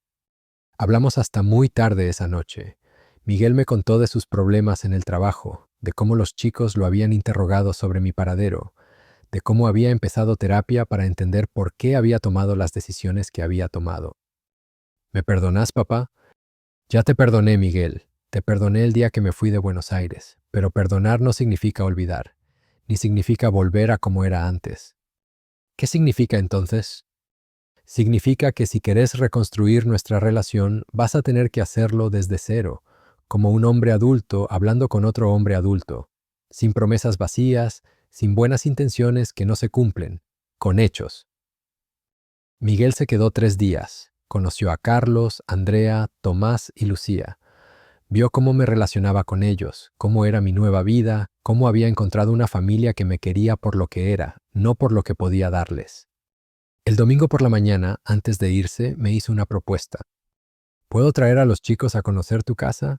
Speaker 1: Hablamos hasta muy tarde esa noche. Miguel me contó de sus problemas en el trabajo, de cómo los chicos lo habían interrogado sobre mi paradero, de cómo había empezado terapia para entender por qué había tomado las decisiones que había tomado. ¿Me perdonás, papá? Ya te perdoné, Miguel. Te perdoné el día que me fui de Buenos Aires, pero perdonar no significa olvidar, ni significa volver a como era antes. ¿Qué significa entonces? Significa que si querés reconstruir nuestra relación, vas a tener que hacerlo desde cero, como un hombre adulto hablando con otro hombre adulto, sin promesas vacías, sin buenas intenciones que no se cumplen, con hechos. Miguel se quedó 3 días. Conoció a Carlos, Andrea, Tomás y Lucía. Vio cómo me relacionaba con ellos, cómo era mi nueva vida, cómo había encontrado una familia que me quería por lo que era, no por lo que podía darles. El domingo por la mañana, antes de irse, me hizo una propuesta. ¿Puedo traer a los chicos a conocer tu casa?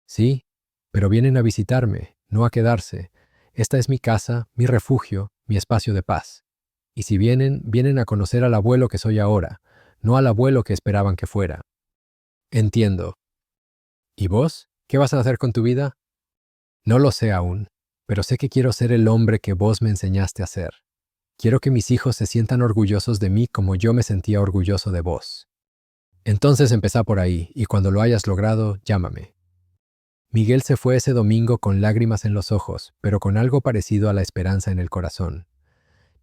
Speaker 1: Sí, pero vienen a visitarme, no a quedarse. Esta es mi casa, mi refugio, mi espacio de paz. Y si vienen, vienen a conocer al abuelo que soy ahora, no al abuelo que esperaban que fuera. Entiendo. ¿Y vos? ¿Qué vas a hacer con tu vida? No lo sé aún, pero sé que quiero ser el hombre que vos me enseñaste a ser. Quiero que mis hijos se sientan orgullosos de mí como yo me sentía orgulloso de vos. Entonces empezá por ahí, y cuando lo hayas logrado, llámame. Miguel se fue ese domingo con lágrimas en los ojos, pero con algo parecido a la esperanza en el corazón.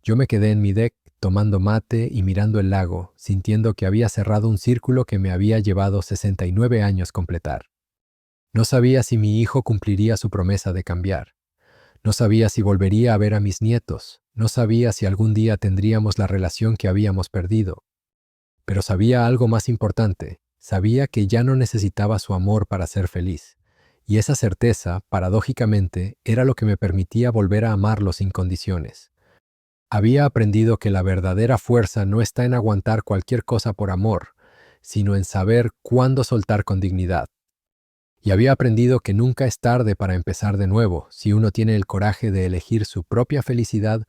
Speaker 1: Yo me quedé en mi deck, tomando mate y mirando el lago, sintiendo que había cerrado un círculo que me había llevado 69 años completar. No sabía si mi hijo cumpliría su promesa de cambiar. No sabía si volvería a ver a mis nietos. No sabía si algún día tendríamos la relación que habíamos perdido. Pero sabía algo más importante. Sabía que ya no necesitaba su amor para ser feliz. Y esa certeza, paradójicamente, era lo que me permitía volver a amarlo sin condiciones. Había aprendido que la verdadera fuerza no está en aguantar cualquier cosa por amor, sino en saber cuándo soltar con dignidad. Y había aprendido que nunca es tarde para empezar de nuevo si uno tiene el coraje de elegir su propia felicidad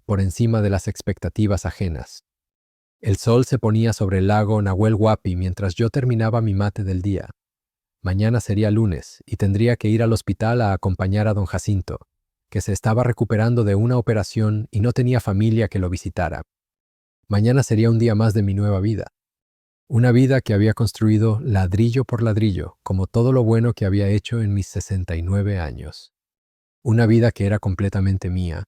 Speaker 1: por encima de las expectativas ajenas. El sol se ponía sobre el lago Nahuel Huapi mientras yo terminaba mi mate del día. Mañana sería lunes y tendría que ir al hospital a acompañar a don Jacinto, que se estaba recuperando de una operación y no tenía familia que lo visitara. Mañana sería un día más de mi nueva vida. Una vida que había construido ladrillo por ladrillo, como todo lo bueno que había hecho en mis 69 años. Una vida que era completamente mía,